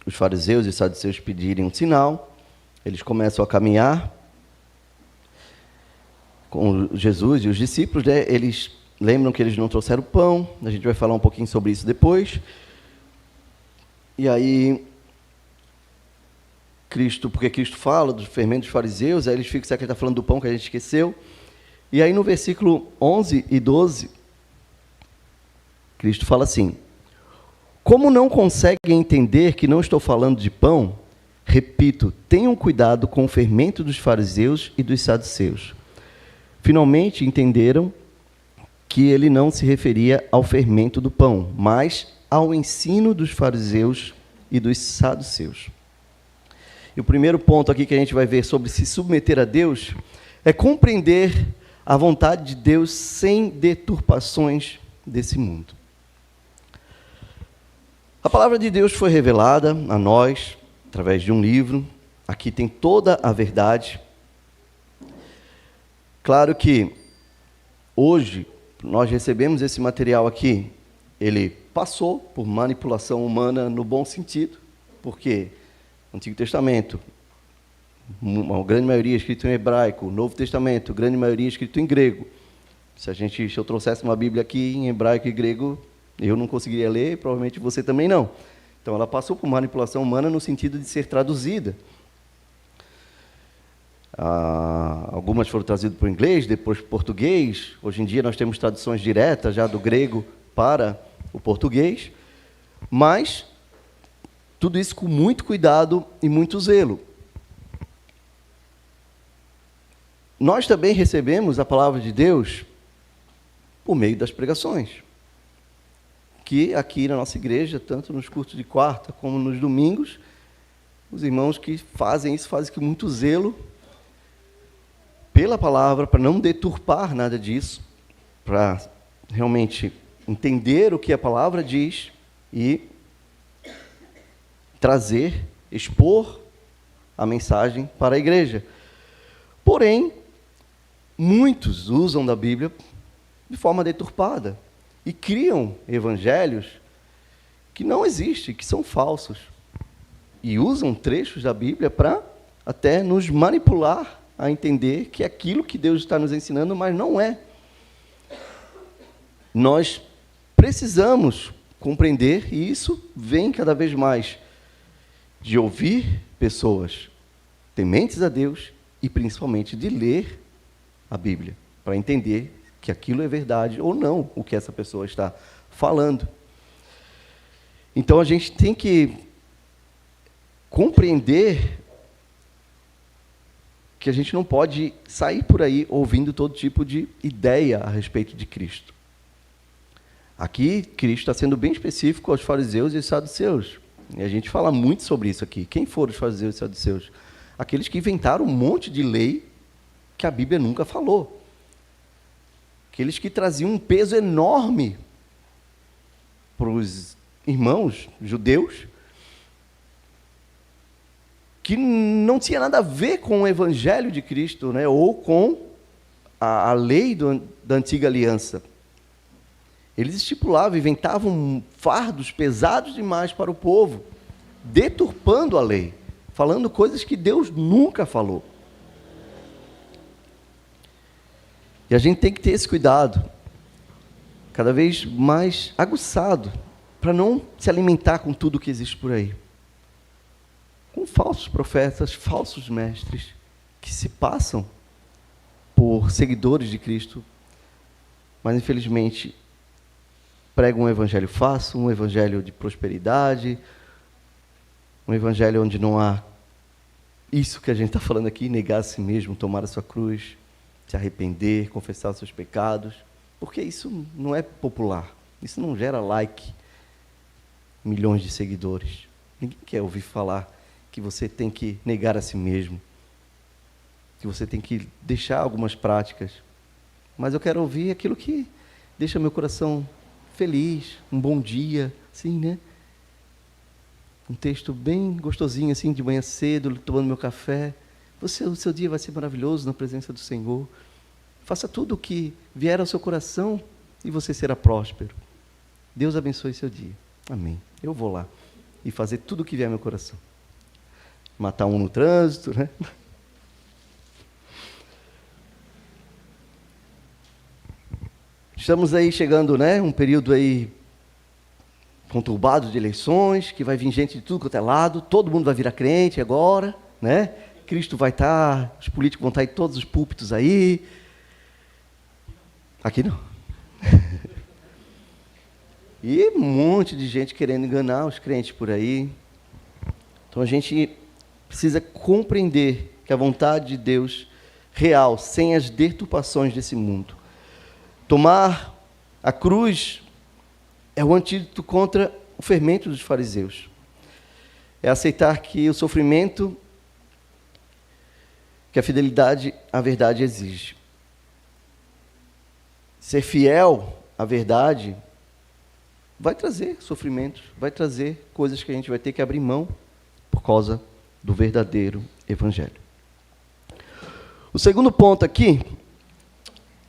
os fariseus e saduceus pedirem um sinal, eles começam a caminhar com Jesus e os discípulos, né? Eles lembram que eles não trouxeram pão, a gente vai falar um pouquinho sobre isso depois. E aí, porque Cristo fala do fermento dos fariseus, aí eles ficam, será que ele está falando do pão que a gente esqueceu? E aí no versículo 11 e 12, Cristo fala assim: como não conseguem entender que não estou falando de pão, repito, tenham cuidado com o fermento dos fariseus e dos saduceus. Finalmente entenderam que ele não se referia ao fermento do pão, mas ao ensino dos fariseus e dos saduceus. E o primeiro ponto aqui que a gente vai ver sobre se submeter a Deus é compreender a vontade de Deus sem deturpações desse mundo. A palavra de Deus foi revelada a nós através de um livro. Aqui tem toda a verdade. Claro que hoje nós recebemos esse material aqui, ele passou por manipulação humana no bom sentido, porque o Antigo Testamento, a grande maioria escrito em hebraico, o Novo Testamento, a grande maioria escrito em grego. Se eu trouxesse uma Bíblia aqui em hebraico e grego, eu não conseguiria ler, e provavelmente você também não. Então ela passou por manipulação humana no sentido de ser traduzida. Algumas foram traduzidas para o inglês, depois para o português. Hoje em dia nós temos traduções diretas já do grego para o português. Mas tudo isso com muito cuidado e muito zelo. Nós também recebemos a palavra de Deus por meio das pregações, que aqui na nossa igreja, tanto nos cultos de quarta como nos domingos, os irmãos que fazem isso, fazem com muito zelo pela palavra, para não deturpar nada disso, para realmente entender o que a palavra diz e trazer, expor a mensagem para a igreja. Porém, muitos usam da Bíblia de forma deturpada e criam evangelhos que não existem, que são falsos. E usam trechos da Bíblia para até nos manipular a entender que é aquilo que Deus está nos ensinando, mas não é. Nós precisamos compreender, e isso vem cada vez mais de ouvir pessoas tementes a Deus e principalmente de ler a Bíblia, para entender que aquilo é verdade ou não, o que essa pessoa está falando. Então a gente tem que compreender que a gente não pode sair por aí ouvindo todo tipo de ideia a respeito de Cristo. Aqui, Cristo está sendo bem específico aos fariseus e aos saduceus. E a gente fala muito sobre isso aqui. Quem foram os fariseus e saduceus? Aqueles que inventaram um monte de lei que a Bíblia nunca falou. Aqueles que traziam um peso enorme para os irmãos judeus, que não tinha nada a ver com o Evangelho de Cristo, né? Ou com a lei da antiga aliança. Eles estipulavam, inventavam fardos pesados demais para o povo, deturpando a lei, falando coisas que Deus nunca falou. E a gente tem que ter esse cuidado, cada vez mais aguçado, para não se alimentar com tudo que existe por aí. Com falsos profetas, falsos mestres, que se passam por seguidores de Cristo, mas infelizmente pregam um evangelho fácil, um evangelho de prosperidade, um evangelho onde não há isso que a gente está falando aqui, negar a si mesmo, tomar a sua cruz, se arrepender, confessar os seus pecados, porque isso não é popular, isso não gera like, milhões de seguidores. Ninguém quer ouvir falar que você tem que negar a si mesmo, que você tem que deixar algumas práticas, mas eu quero ouvir aquilo que deixa meu coração feliz, um bom dia, assim, né? Um texto bem gostosinho, assim, de manhã cedo, tomando meu café. O seu dia vai ser maravilhoso na presença do Senhor. Faça tudo o que vier ao seu coração e você será próspero. Deus abençoe seu dia. Amém. Eu vou lá e fazer tudo o que vier ao meu coração. Matar um no trânsito, né? Estamos aí chegando, né, um período aí conturbado de eleições, que vai vir gente de tudo quanto é lado, todo mundo vai virar crente agora, né? Cristo vai estar, os políticos vão estar em todos os púlpitos aí. Aqui não. E um monte de gente querendo enganar os crentes por aí. Então a gente precisa compreender que a vontade de Deus real, sem as deturpações desse mundo. Tomar a cruz é o antídoto contra o fermento dos fariseus. É aceitar que o sofrimento, que a fidelidade à verdade exige. Ser fiel à verdade vai trazer sofrimentos, vai trazer coisas que a gente vai ter que abrir mão por causa do verdadeiro evangelho. O segundo ponto aqui,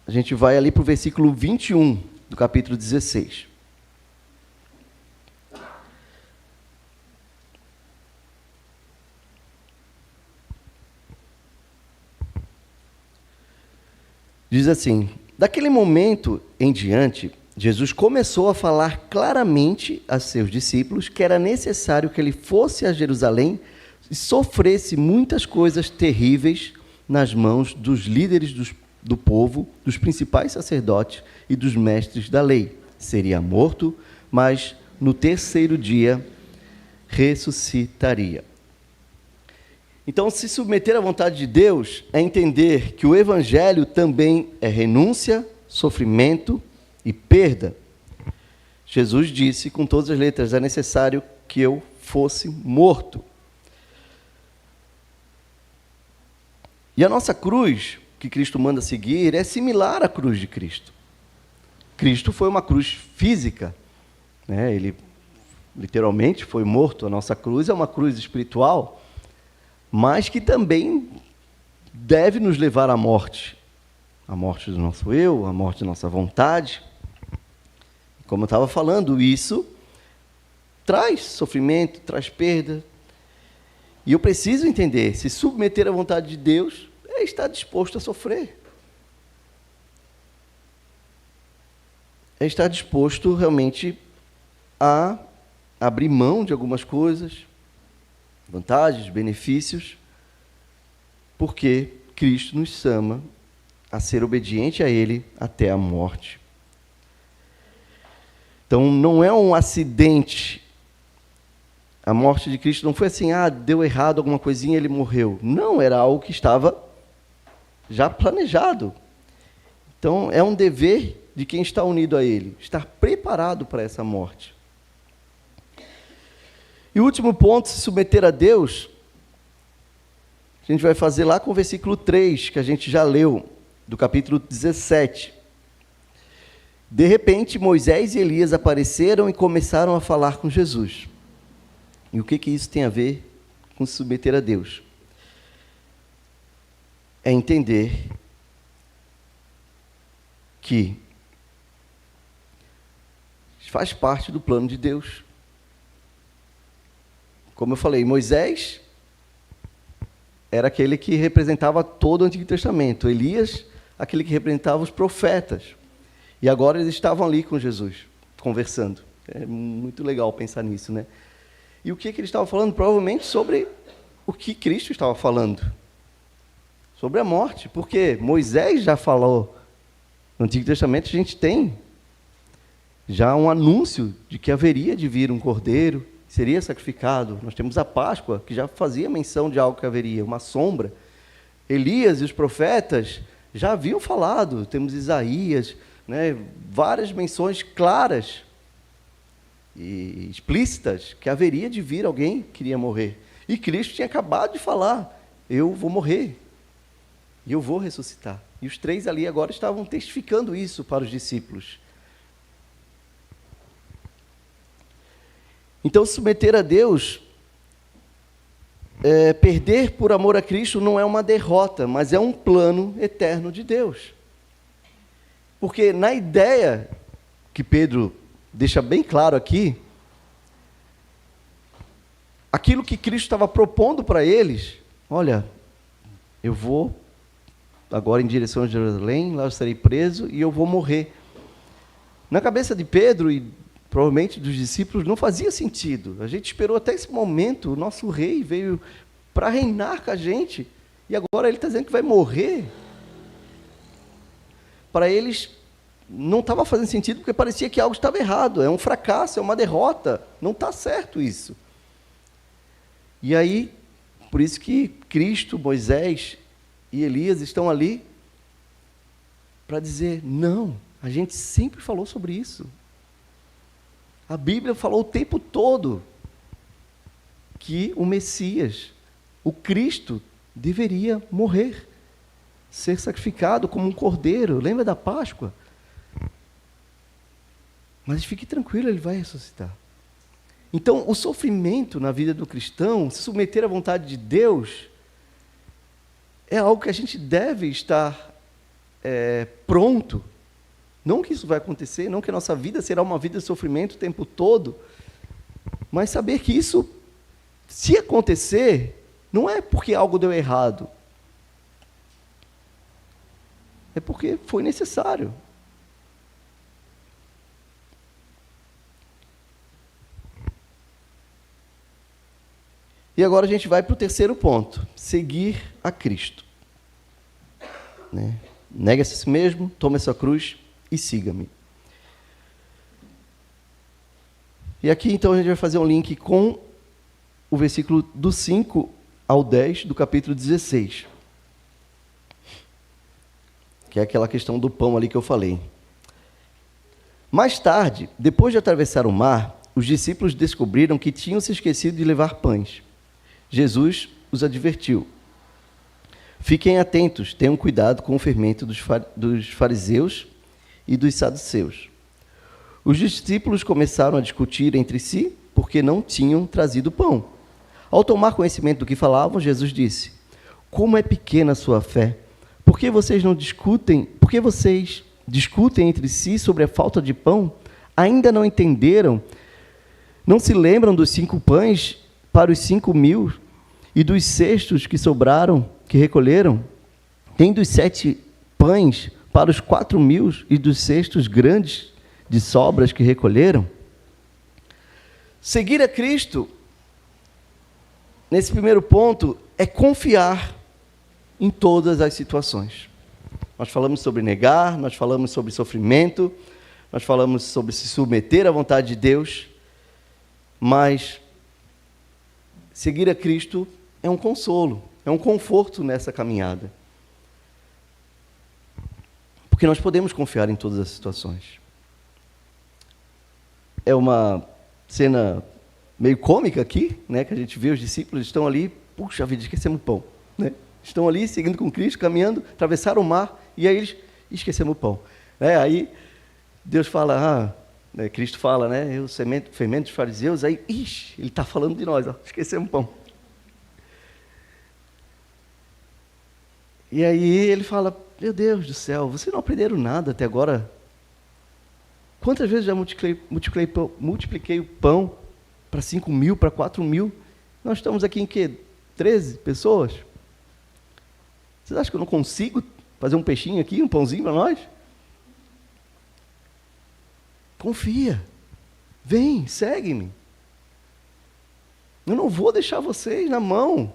a gente vai ali para o versículo 21 do capítulo 16. Diz assim: daquele momento em diante, Jesus começou a falar claramente a seus discípulos que era necessário que ele fosse a Jerusalém e sofresse muitas coisas terríveis nas mãos dos líderes do povo, dos principais sacerdotes e dos mestres da lei. Seria morto, mas no terceiro dia ressuscitaria. Então, se submeter à vontade de Deus é entender que o evangelho também é renúncia, sofrimento e perda. Jesus disse com todas as letras: é necessário que eu fosse morto. E a nossa cruz, que Cristo manda seguir, é similar à cruz de Cristo. Cristo foi uma cruz física, né? Ele literalmente foi morto. A nossa cruz é uma cruz espiritual, mas que também deve nos levar à morte do nosso eu, à morte da nossa vontade. Como eu estava falando, isso traz sofrimento, traz perda. E eu preciso entender, se submeter à vontade de Deus é estar disposto a sofrer. É estar disposto realmente a abrir mão de algumas coisas, vantagens, benefícios, porque Cristo nos chama a ser obediente a Ele até a morte. Então, não é um acidente A morte de Cristo não foi assim, deu errado alguma coisinha, ele morreu. Não, era algo que estava já planejado. Então, é um dever de quem está unido a ele, estar preparado para essa morte. E o último ponto, se submeter a Deus, a gente vai fazer lá com o versículo 3, que a gente já leu, do capítulo 17. De repente, Moisés e Elias apareceram e começaram a falar com Jesus. E o que isso tem a ver com se submeter a Deus? É entender que faz parte do plano de Deus. Como eu falei, Moisés era aquele que representava todo o Antigo Testamento. Elias, aquele que representava os profetas. E agora eles estavam ali com Jesus, conversando. É muito legal pensar nisso, né? E o que ele estava falando? Provavelmente sobre o que Cristo estava falando. Sobre a morte. Porque Moisés já falou. No Antigo Testamento a gente tem já um anúncio de que haveria de vir um cordeiro, seria sacrificado. Nós temos a Páscoa, que já fazia menção de algo que haveria, uma sombra. Elias e os profetas já haviam falado. Temos Isaías, né, várias menções claras e explícitas que haveria de vir alguém que iria morrer. E Cristo tinha acabado de falar, eu vou morrer e eu vou ressuscitar. E os três ali agora estavam testificando isso para os discípulos. Então, submeter a Deus, perder por amor a Cristo não é uma derrota, mas é um plano eterno de Deus. Porque na ideia que Pedro deixa bem claro aqui, aquilo que Cristo estava propondo para eles, olha, eu vou agora em direção a Jerusalém, lá eu serei preso e eu vou morrer. Na cabeça de Pedro e provavelmente dos discípulos não fazia sentido. A gente esperou até esse momento, o nosso rei veio para reinar com a gente e agora ele está dizendo que vai morrer. Para eles não estava fazendo sentido porque parecia que algo estava errado, é um fracasso, é uma derrota, não está certo isso. E aí, por isso que Cristo, Moisés e Elias estão ali para dizer, não, a gente sempre falou sobre isso. A Bíblia falou o tempo todo que o Messias, o Cristo, deveria morrer, ser sacrificado como um cordeiro. Lembra da Páscoa? Mas fique tranquilo, ele vai ressuscitar. Então, o sofrimento na vida do cristão, se submeter à vontade de Deus, é algo que a gente deve estar pronto. Não que isso vai acontecer, não que a nossa vida será uma vida de sofrimento o tempo todo, mas saber que isso, se acontecer, não é porque algo deu errado, é porque foi necessário. E agora a gente vai para o terceiro ponto, seguir a Cristo. Né? Nega-se a si mesmo, tome a sua cruz e siga-me. E aqui então a gente vai fazer um link com o versículo do 5 ao 10 do capítulo 16. Que é aquela questão do pão ali que eu falei. Mais tarde, depois de atravessar o mar, os discípulos descobriram que tinham se esquecido de levar pães. Jesus os advertiu. Fiquem atentos, tenham cuidado com o fermento dos fariseus e dos saduceus. Os discípulos começaram a discutir entre si, porque não tinham trazido pão. Ao tomar conhecimento do que falavam, Jesus disse, como é pequena a sua fé, por que vocês discutem entre si sobre a falta de pão? Ainda não entenderam? Não se lembram dos 5 pães para os 5.000 e dos cestos que sobraram, que recolheram? Tem dos 7 pães para os 4.000 e dos cestos grandes de sobras que recolheram? Seguir a Cristo, nesse primeiro ponto, é confiar em todas as situações. Nós falamos sobre negar, nós falamos sobre sofrimento, nós falamos sobre se submeter à vontade de Deus, mas seguir a Cristo é um consolo, é um conforto nessa caminhada. Porque nós podemos confiar em todas as situações. É uma cena meio cômica aqui, né, que a gente vê os discípulos estão ali, puxa vida, esquecemos o pão, né? Estão ali seguindo com Cristo, caminhando, atravessaram o mar, e aí eles esquecemos o pão. Aí Deus fala, né, Cristo fala, né, o fermento dos fariseus, aí, ele está falando de nós, esquecemos o pão. E aí ele fala, meu Deus do céu, vocês não aprenderam nada até agora? Quantas vezes já multipliquei o pão para 5.000, para 4.000? Nós estamos aqui em quê? 13 pessoas? Vocês acham que eu não consigo fazer um peixinho aqui, um pãozinho para nós? Confia. Vem, segue-me. Eu não vou deixar vocês na mão.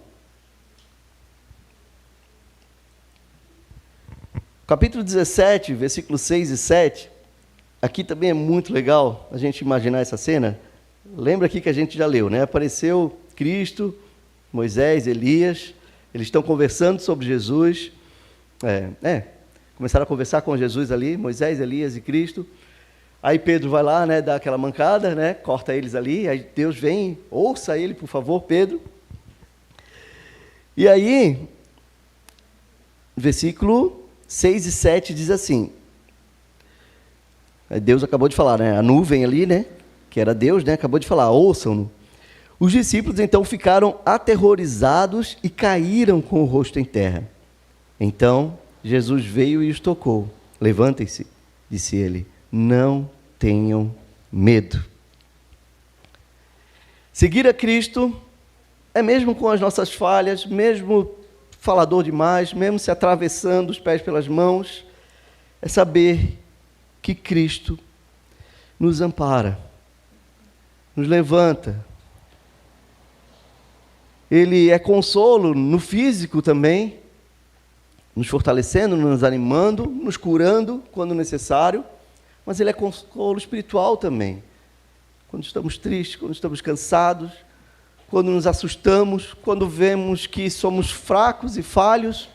Capítulo 17, versículos 6 e 7. Aqui também é muito legal a gente imaginar essa cena. Lembra aqui que a gente já leu, né? Apareceu Cristo, Moisés, Elias. Eles estão conversando sobre Jesus. Começaram a conversar com Jesus ali, Moisés, Elias e Cristo. Aí Pedro vai lá, né, dá aquela mancada, né, corta eles ali. Aí Deus vem, ouça ele, por favor, Pedro. E aí, versículo 6 e 7 diz assim. Deus acabou de falar, né, a nuvem ali, né, que era Deus, né, acabou de falar, ouçam-no. Os discípulos então ficaram aterrorizados e caíram com o rosto em terra. Então Jesus veio e os tocou. Levantem-se, disse ele, não tenham medo. Seguir a Cristo é mesmo com as nossas falhas, mesmo falador demais, mesmo se atravessando os pés pelas mãos, é saber que Cristo nos ampara, nos levanta. Ele é consolo no físico também, nos fortalecendo, nos animando, nos curando quando necessário, mas Ele é consolo espiritual também. Quando estamos tristes, quando estamos cansados, quando nos assustamos, quando vemos que somos fracos e falhos,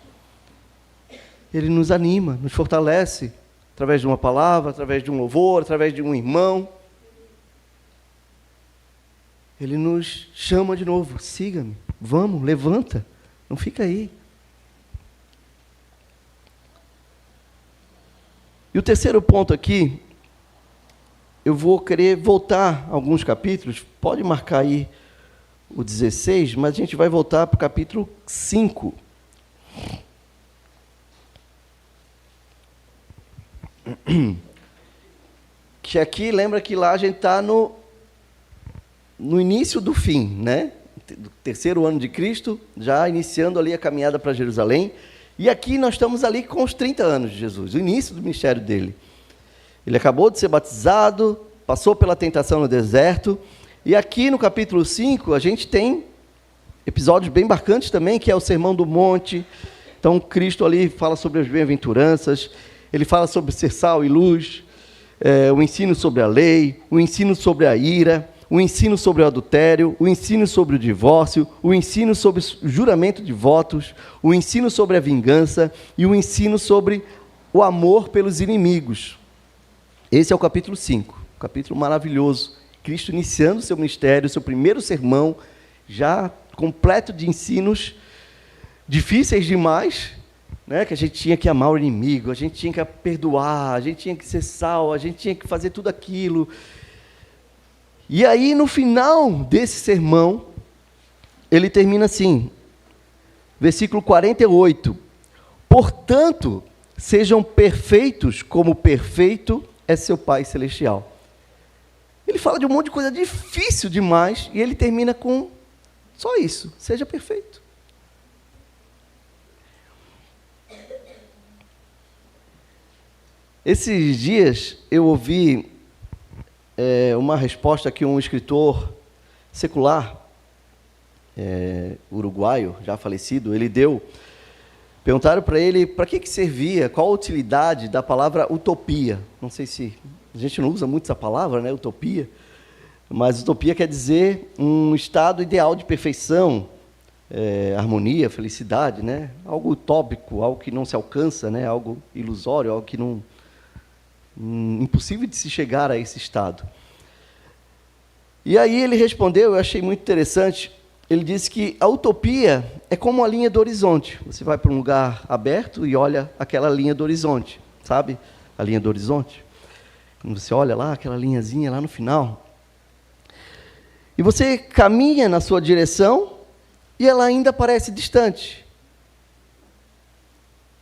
Ele nos anima, nos fortalece, através de uma palavra, através de um louvor, através de um irmão. Ele nos chama de novo, siga-me, vamos, levanta, não fica aí. E o terceiro ponto aqui, eu vou querer voltar alguns capítulos, pode marcar aí o 16, mas a gente vai voltar para o capítulo 5. Que aqui, lembra que lá a gente está no início do fim, né? Do terceiro ano de Cristo, já iniciando ali a caminhada para Jerusalém. E aqui nós estamos ali com os 30 anos de Jesus, o início do ministério dele. Ele acabou de ser batizado, passou pela tentação no deserto, e aqui no capítulo 5 a gente tem episódios bem marcantes também, que é o Sermão do Monte. Então Cristo ali fala sobre as bem-aventuranças, ele fala sobre ser sal e luz, o ensino sobre a lei, o ensino sobre a ira, o ensino sobre o adultério, o ensino sobre o divórcio, o ensino sobre o juramento de votos, o ensino sobre a vingança e o ensino sobre o amor pelos inimigos. Esse é o capítulo 5, um capítulo maravilhoso. Cristo iniciando seu ministério, seu primeiro sermão, já completo de ensinos difíceis demais, né? Que a gente tinha que amar o inimigo, a gente tinha que perdoar, a gente tinha que ser sal, a gente tinha que fazer tudo aquilo. E aí, no final desse sermão, ele termina assim, versículo 48. Portanto, sejam perfeitos como perfeito é seu Pai Celestial. Ele fala de um monte de coisa difícil demais, e ele termina com só isso, seja perfeito. Esses dias eu ouvi uma resposta que um escritor secular, uruguaio, já falecido, ele deu. Perguntaram para ele para que servia, qual a utilidade da palavra utopia. Não sei se a gente não usa muito essa palavra, né, utopia, Mas utopia quer dizer um estado ideal de perfeição, harmonia, felicidade, né? Algo utópico, algo que não se alcança, né? Algo ilusório, algo que não impossível de se chegar a esse estado. E aí ele respondeu, eu achei muito interessante, ele disse que a utopia é como a linha do horizonte. Você vai para um lugar aberto e olha aquela linha do horizonte, sabe? A linha do horizonte. Quando você olha lá, aquela linhazinha lá no final. E você caminha na sua direção e ela ainda parece distante.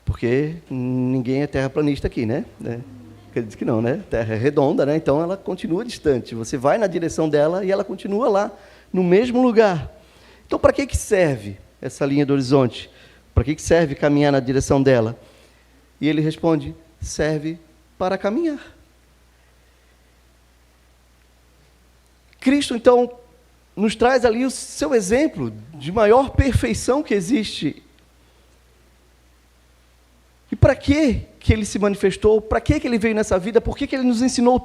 Porque ninguém é terraplanista aqui, né? Acredito que não, né? Terra é redonda, né? Então ela continua distante. Você vai na direção dela e ela continua lá, no mesmo lugar. Então, para que serve essa linha do horizonte? Para que serve caminhar na direção dela? E ele responde, serve para caminhar. Cristo, então, nos traz ali o seu exemplo de maior perfeição que existe. E para que ele se manifestou? Para que ele veio nessa vida? Por que ele nos ensinou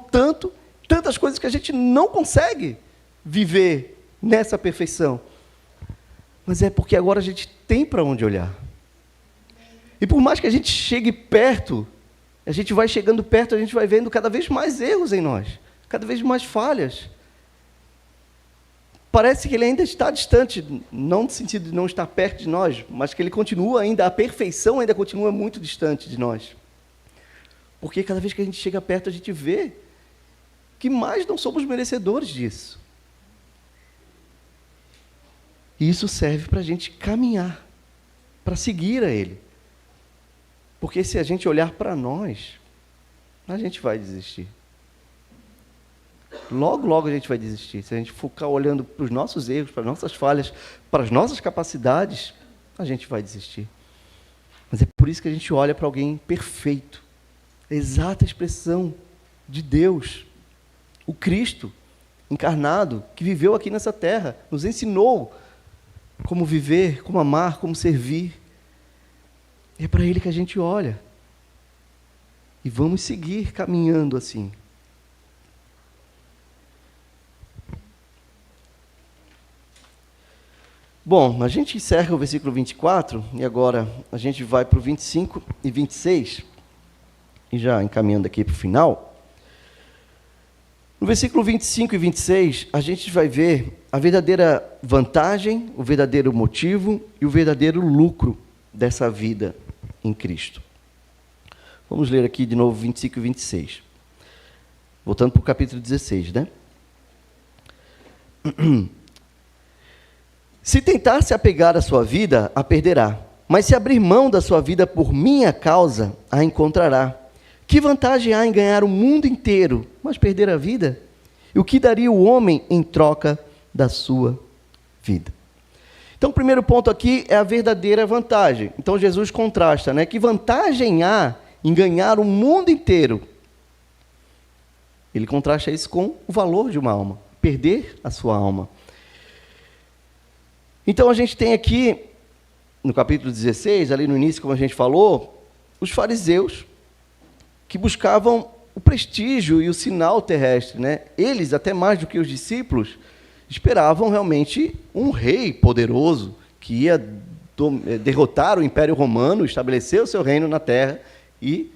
tantas coisas que a gente não consegue viver nessa perfeição? Mas é porque agora a gente tem para onde olhar. E por mais que a gente chegue perto, a gente vai chegando perto, a gente vai vendo cada vez mais erros em nós, cada vez mais falhas. Parece que ele ainda está distante, não no sentido de não estar perto de nós, mas que ele continua ainda, a perfeição ainda continua muito distante de nós. Porque cada vez que a gente chega perto, a gente vê que mais não somos merecedores disso. E isso serve para a gente caminhar, para seguir a Ele. Porque se a gente olhar para nós, a gente vai desistir. Logo, logo a gente vai desistir. Se a gente ficar olhando para os nossos erros, para as nossas falhas, para as nossas capacidades, a gente vai desistir. Mas é por isso que a gente olha para alguém perfeito. A exata expressão de Deus. O Cristo encarnado, que viveu aqui nessa terra, nos ensinou como viver, como amar, como servir. É para Ele que a gente olha. E vamos seguir caminhando assim. Bom, a gente encerra o versículo 24, e agora a gente vai para o 25 e 26, e já encaminhando aqui para o final. No versículo 25 e 26, a gente vai ver a verdadeira vantagem, o verdadeiro motivo e o verdadeiro lucro dessa vida em Cristo. Vamos ler aqui de novo 25 e 26. Voltando para o capítulo 16, né? Se tentar se apegar à sua vida, a perderá. Mas se abrir mão da sua vida por minha causa, a encontrará. Que vantagem há em ganhar o mundo inteiro, mas perder a vida? E o que daria o homem em troca da sua vida? Então, o primeiro ponto aqui é a verdadeira vantagem. Então, Jesus contrasta, né? Que vantagem há em ganhar o mundo inteiro? Ele contrasta isso com o valor de uma alma, perder a sua alma. Então, a gente tem aqui, no capítulo 16, ali no início, como a gente falou, os fariseus que buscavam o prestígio e o sinal terrestre, né? Eles, até mais do que os discípulos, esperavam realmente um rei poderoso que ia derrotar o Império Romano, estabelecer o seu reino na terra e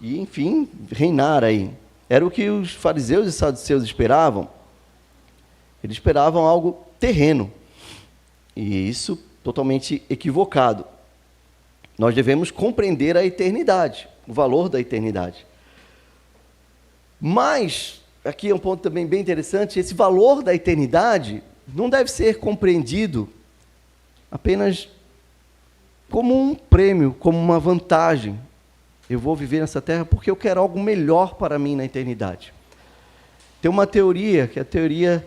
enfim, reinar aí. Era o que os fariseus e saduceus esperavam. Eles esperavam algo terreno. E isso totalmente equivocado. Nós devemos compreender a eternidade, o valor da eternidade. Mas, aqui é um ponto também bem interessante, esse valor da eternidade não deve ser compreendido apenas como um prêmio, como uma vantagem. Eu vou viver nessa terra porque eu quero algo melhor para mim na eternidade. Tem uma teoria, que é a teoria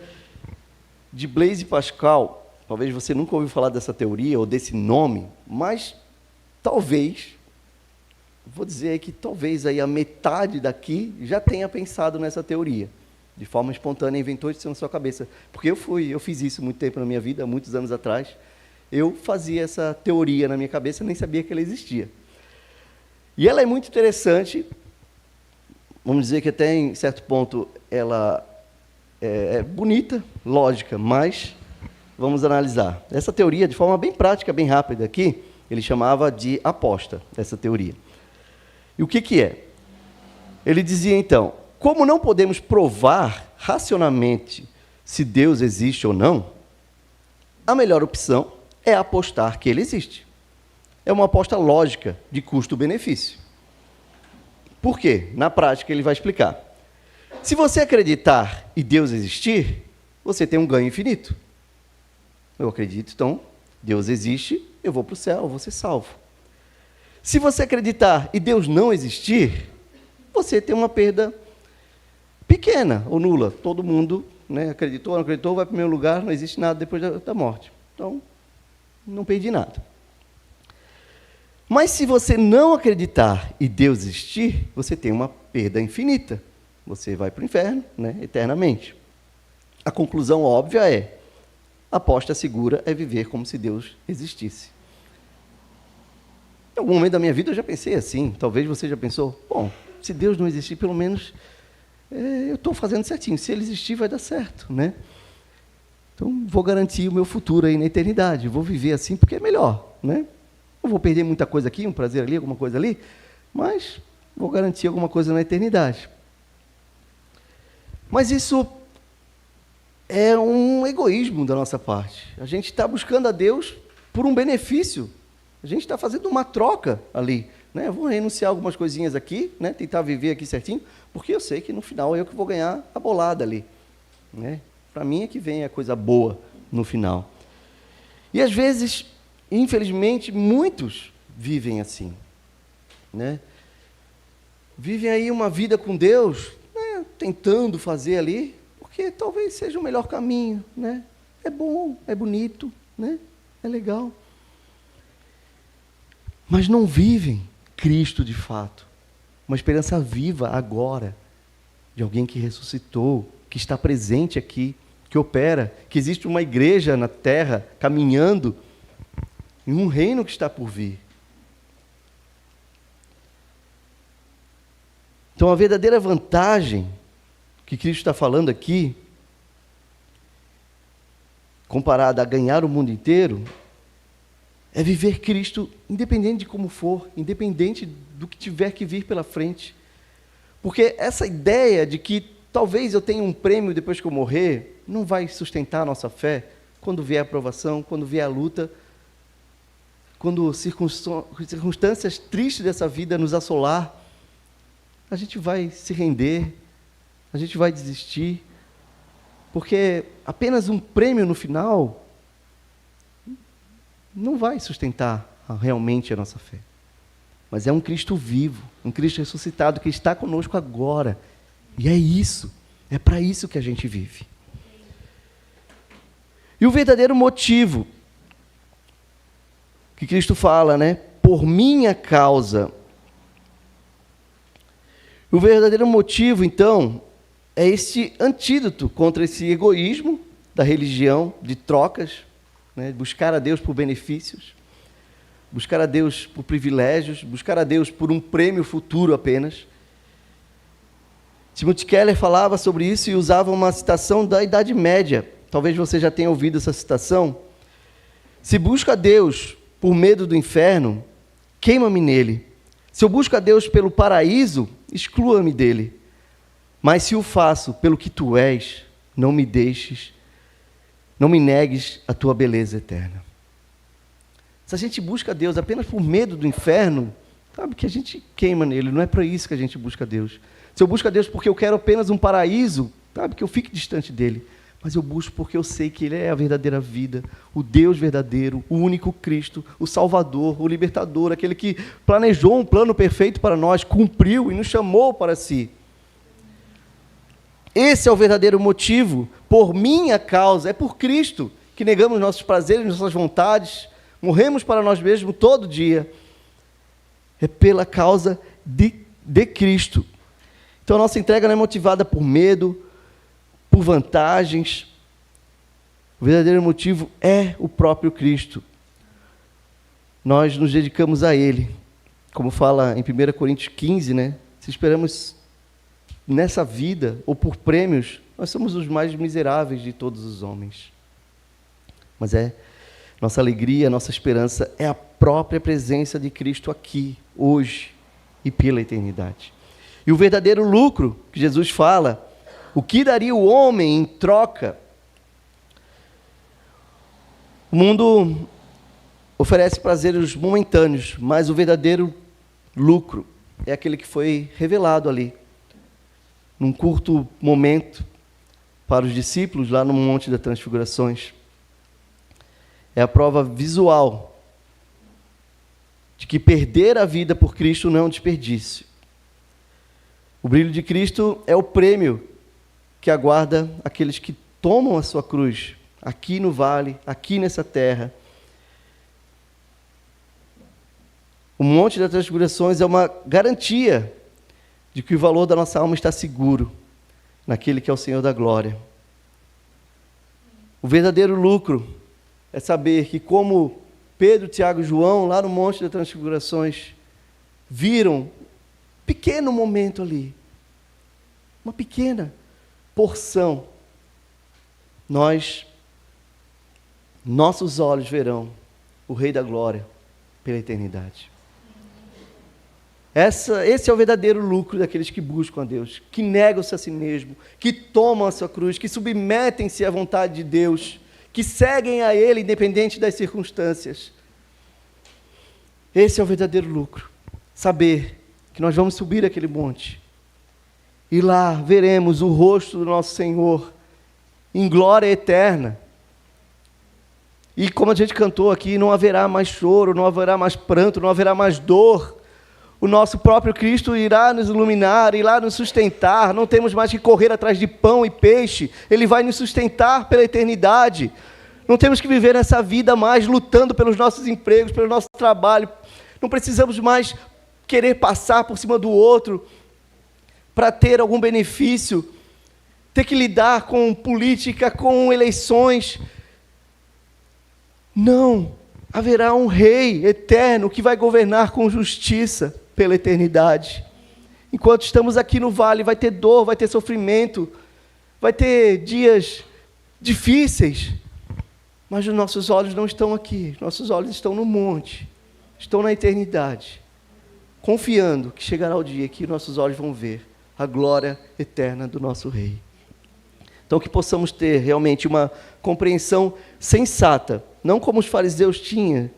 de Blaise Pascal. Talvez você nunca ouviu falar dessa teoria ou desse nome, mas talvez, vou dizer aí que talvez aí a metade daqui já tenha pensado nessa teoria, de forma espontânea, inventou isso na sua cabeça. Porque eu fiz isso muito tempo na minha vida, muitos anos atrás. Eu fazia essa teoria na minha cabeça, nem sabia que ela existia. E ela é muito interessante, vamos dizer que até em certo ponto ela bonita, lógica, mas vamos analisar. Essa teoria, de forma bem prática, bem rápida aqui, ele chamava de aposta, essa teoria. E o que é? Ele dizia, então, como não podemos provar racionalmente se Deus existe ou não, a melhor opção é apostar que ele existe. É uma aposta lógica de custo-benefício. Por quê? Na prática, ele vai explicar. Se você acreditar e Deus existir, você tem um ganho infinito. Eu acredito, então, Deus existe, eu vou para o céu, eu vou ser salvo. Se você acreditar e Deus não existir, você tem uma perda pequena ou nula. Todo mundo, né, acreditou, não acreditou, vai para o mesmo lugar, não existe nada depois da morte. Então, não perdi nada. Mas se você não acreditar e Deus existir, você tem uma perda infinita. Você vai para o inferno, né, eternamente. A conclusão óbvia é: a aposta segura é viver como se Deus existisse. Em algum momento da minha vida eu já pensei assim, talvez você já pensou, bom, se Deus não existir, pelo menos eu estou fazendo certinho, se Ele existir vai dar certo, né? Então vou garantir o meu futuro aí na eternidade, vou viver assim porque é melhor, né? Não vou perder muita coisa aqui, um prazer ali, alguma coisa ali, mas vou garantir alguma coisa na eternidade. Mas isso é um egoísmo da nossa parte. A gente está buscando a Deus por um benefício. A gente está fazendo uma troca ali. Né? Eu vou renunciar algumas coisinhas aqui, né? Tentar viver aqui certinho, porque eu sei que no final é eu que vou ganhar a bolada ali. Né? Para mim é que vem a coisa boa no final. E às vezes, infelizmente, muitos vivem assim. Né? Vivem aí uma vida com Deus, né? Tentando fazer ali, porque talvez seja o melhor caminho, né? É bom, é bonito, né? É legal. Mas não vivem Cristo de fato. Uma esperança viva agora, de alguém que ressuscitou, que está presente aqui, que opera, que existe uma igreja na terra caminhando em um reino que está por vir. Então a verdadeira vantagem que Cristo está falando aqui, comparada a ganhar o mundo inteiro, é viver Cristo independente de como for, independente do que tiver que vir pela frente. Porque essa ideia de que talvez eu tenha um prêmio depois que eu morrer, não vai sustentar a nossa fé quando vier a provação, quando vier a luta, quando circunstâncias tristes dessa vida nos assolar, a gente vai se render, a gente vai desistir, porque apenas um prêmio no final não vai sustentar realmente a nossa fé. Mas é um Cristo vivo, um Cristo ressuscitado que está conosco agora. E é isso, é para isso que a gente vive. E o verdadeiro motivo que Cristo fala, né? Por minha causa. O verdadeiro motivo, então, é esse antídoto contra esse egoísmo da religião, de trocas, né? Buscar a Deus por benefícios, buscar a Deus por privilégios, buscar a Deus por um prêmio futuro apenas. Timothy Keller falava sobre isso e usava uma citação da Idade Média. Talvez você já tenha ouvido essa citação. Se busca a Deus por medo do inferno, queima-me nele. Se eu busco a Deus pelo paraíso, exclua-me dele. Mas se o faço pelo que tu és, não me deixes, não me negues a tua beleza eterna. Se a gente busca a Deus apenas por medo do inferno, sabe que a gente queima nele, não é para isso que a gente busca a Deus. Se eu busco a Deus porque eu quero apenas um paraíso, sabe que eu fique distante dele. Mas eu busco porque eu sei que Ele é a verdadeira vida, o Deus verdadeiro, o único Cristo, o Salvador, o Libertador, aquele que planejou um plano perfeito para nós, cumpriu e nos chamou para si. Esse é o verdadeiro motivo, por minha causa, é por Cristo que negamos nossos prazeres, nossas vontades, morremos para nós mesmos todo dia. É pela causa de Cristo. Então a nossa entrega não é motivada por medo, por vantagens. O verdadeiro motivo é o próprio Cristo. Nós nos dedicamos a Ele. Como fala em 1 Coríntios 15, né? Se esperamos nessa vida, ou por prêmios Nós somos os mais miseráveis de todos os homens. Mas nossa alegria, nossa esperança é a própria presença de Cristo aqui, hoje e pela eternidade. E o verdadeiro lucro que Jesus fala, o que daria o homem em troca? O mundo oferece prazeres momentâneos, mas o verdadeiro lucro é aquele que foi revelado ali, num curto momento, para os discípulos, lá no Monte das Transfigurações. É a prova visual de que perder a vida por Cristo não é um desperdício. O brilho de Cristo é o prêmio que aguarda aqueles que tomam a sua cruz, aqui no vale, aqui nessa terra. O Monte das Transfigurações é uma garantia de que o valor da nossa alma está seguro naquele que é o Senhor da glória. O verdadeiro lucro é saber que, como Pedro, Tiago e João, lá no Monte das Transfigurações, viram um pequeno momento ali, uma pequena porção, nossos olhos verão o Rei da Glória pela eternidade. Esse é o verdadeiro lucro daqueles que buscam a Deus, que negam-se a si mesmo, que tomam a sua cruz, que submetem-se à vontade de Deus, que seguem a Ele independente das circunstâncias. Esse é o verdadeiro lucro. Saber que nós vamos subir aquele monte e lá veremos o rosto do nosso Senhor em glória eterna. E como a gente cantou aqui, não haverá mais choro, não haverá mais pranto, não haverá mais dor. O nosso próprio Cristo irá nos iluminar, irá nos sustentar. Não temos mais que correr atrás de pão e peixe. Ele vai nos sustentar pela eternidade. Não temos que viver essa vida mais lutando pelos nossos empregos, pelo nosso trabalho. Não precisamos mais querer passar por cima do outro para ter algum benefício. Ter que lidar com política, com eleições. Não. Haverá um rei eterno que vai governar com justiça pela eternidade. Enquanto estamos aqui no vale, vai ter dor, vai ter sofrimento, vai ter dias difíceis, mas os nossos olhos não estão aqui, nossos olhos estão no monte, estão na eternidade, confiando que chegará o dia que nossos olhos vão ver a glória eterna do nosso Rei. Então, que possamos ter realmente uma compreensão sensata, não como os fariseus tinham,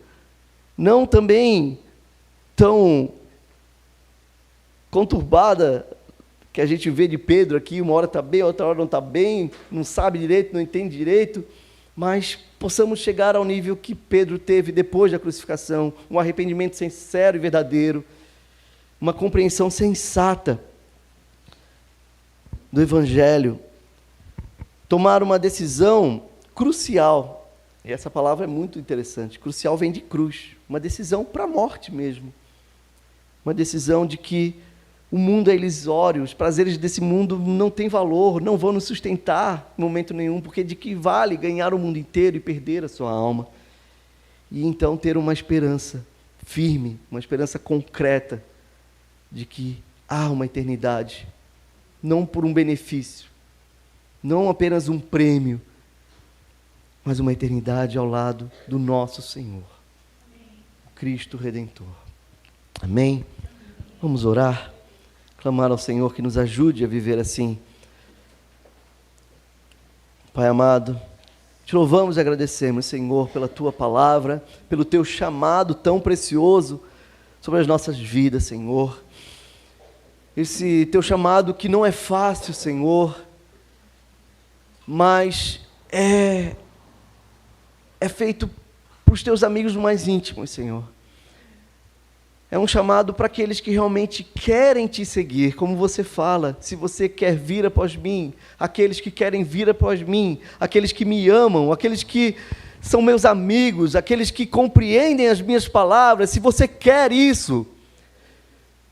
não também tão conturbada que a gente vê de Pedro aqui, uma hora está bem, outra hora não está bem, não sabe direito, não entende direito, mas possamos chegar ao nível que Pedro teve depois da crucificação, um arrependimento sincero e verdadeiro, uma compreensão sensata do Evangelho, tomar uma decisão crucial, e essa palavra é muito interessante, crucial vem de cruz, uma decisão para a morte mesmo, uma decisão de que o mundo é ilusório, os prazeres desse mundo não têm valor, não vão nos sustentar em momento nenhum, porque de que vale ganhar o mundo inteiro e perder a sua alma? E então ter uma esperança firme, uma esperança concreta de que há uma eternidade, não por um benefício, não apenas um prêmio, mas uma eternidade ao lado do nosso Senhor, Cristo Redentor. Amém? Vamos orar, clamar ao Senhor que nos ajude a viver assim. Pai amado, te louvamos e agradecemos, Senhor, pela Tua palavra, pelo Teu chamado tão precioso sobre as nossas vidas, Senhor. Esse Teu chamado que não é fácil, Senhor, mas é feito para os Teus amigos mais íntimos, Senhor. É um chamado para aqueles que realmente querem Te seguir, como você fala, se você quer vir após mim, aqueles que querem vir após mim, aqueles que me amam, aqueles que são meus amigos, aqueles que compreendem as minhas palavras, se você quer isso,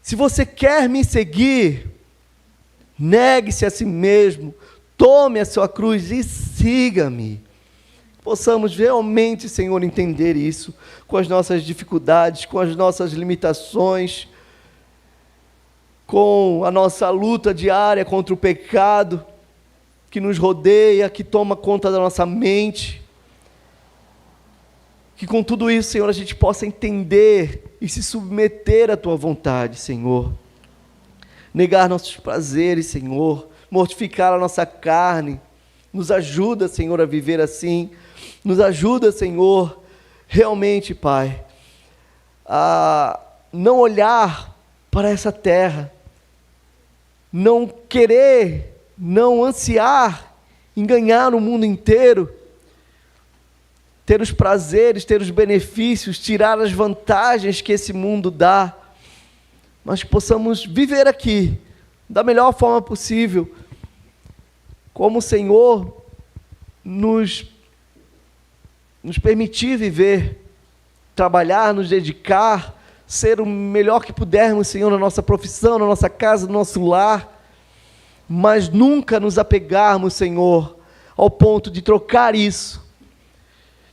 se você quer me seguir, negue-se a si mesmo, tome a sua cruz e siga-me. Possamos realmente, Senhor, entender isso, com as nossas dificuldades, com as nossas limitações, com a nossa luta diária contra o pecado, que nos rodeia, que toma conta da nossa mente. Que com tudo isso, Senhor, a gente possa entender e se submeter à Tua vontade, Senhor. Negar nossos prazeres, Senhor. Mortificar a nossa carne. Nos ajuda, Senhor, a viver assim. Nos ajuda, Senhor, realmente, Pai, a não olhar para essa terra, não querer, não ansiar em ganhar o mundo inteiro, ter os prazeres, ter os benefícios, tirar as vantagens que esse mundo dá, mas que possamos viver aqui da melhor forma possível, como o Senhor nos permitir viver, trabalhar, nos dedicar, ser o melhor que pudermos, Senhor, na nossa profissão, na nossa casa, no nosso lar, mas nunca nos apegarmos, Senhor, ao ponto de trocar isso,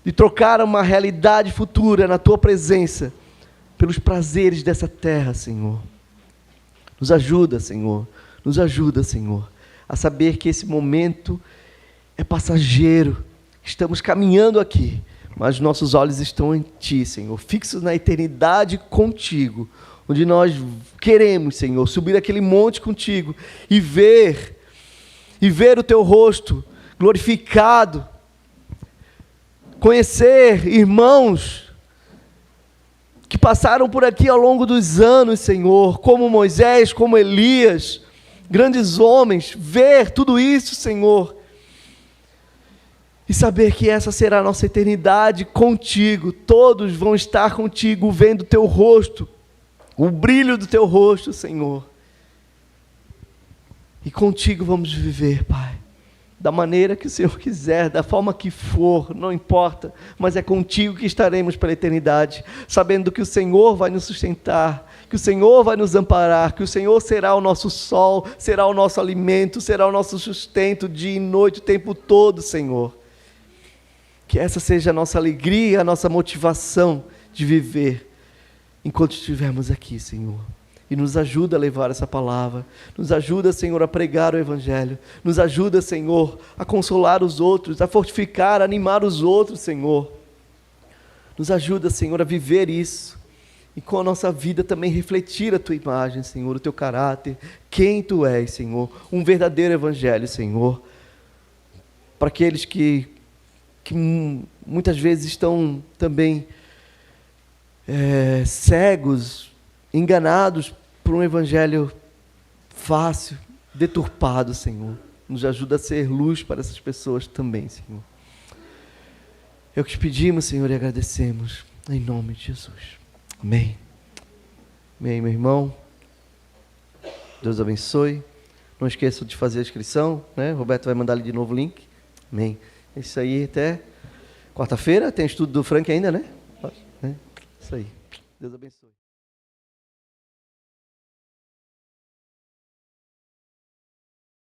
de trocar uma realidade futura na Tua presença, pelos prazeres dessa terra, Senhor. Nos ajuda, Senhor, a saber que esse momento é passageiro, estamos caminhando aqui, mas nossos olhos estão em Ti, Senhor, fixos na eternidade contigo, onde nós queremos, Senhor, subir aquele monte contigo e ver o Teu rosto glorificado, conhecer irmãos que passaram por aqui ao longo dos anos, Senhor, como Moisés, como Elias, grandes homens, ver tudo isso, Senhor, e saber que essa será a nossa eternidade contigo. Todos vão estar contigo, vendo o Teu rosto, o brilho do Teu rosto, Senhor. E contigo vamos viver, Pai, da maneira que o Senhor quiser, da forma que for, não importa, mas é contigo que estaremos pela eternidade, sabendo que o Senhor vai nos sustentar, que o Senhor vai nos amparar, que o Senhor será o nosso sol, será o nosso alimento, será o nosso sustento dia e noite, o tempo todo, Senhor. Que essa seja a nossa alegria, a nossa motivação de viver enquanto estivermos aqui, Senhor. E nos ajuda a levar essa palavra, nos ajuda, Senhor, a pregar o Evangelho, nos ajuda, Senhor, a consolar os outros, a fortificar, a animar os outros, Senhor. Nos ajuda, Senhor, a viver isso, e com a nossa vida também refletir a Tua imagem, Senhor, o Teu caráter, quem Tu és, Senhor, um verdadeiro Evangelho, Senhor, para aqueles que muitas vezes estão também cegos, enganados por um evangelho fácil, deturpado, Senhor. Nos ajuda a ser luz para essas pessoas também, Senhor. É o que te pedimos, Senhor, e agradecemos, em nome de Jesus. Amém. Amém, meu irmão. Deus abençoe. Não esqueça de fazer a inscrição, né? Roberto vai mandar ali de novo o link. Amém. É isso aí, até quarta-feira. Tem estudo do Frank ainda, né? Isso aí. Deus abençoe.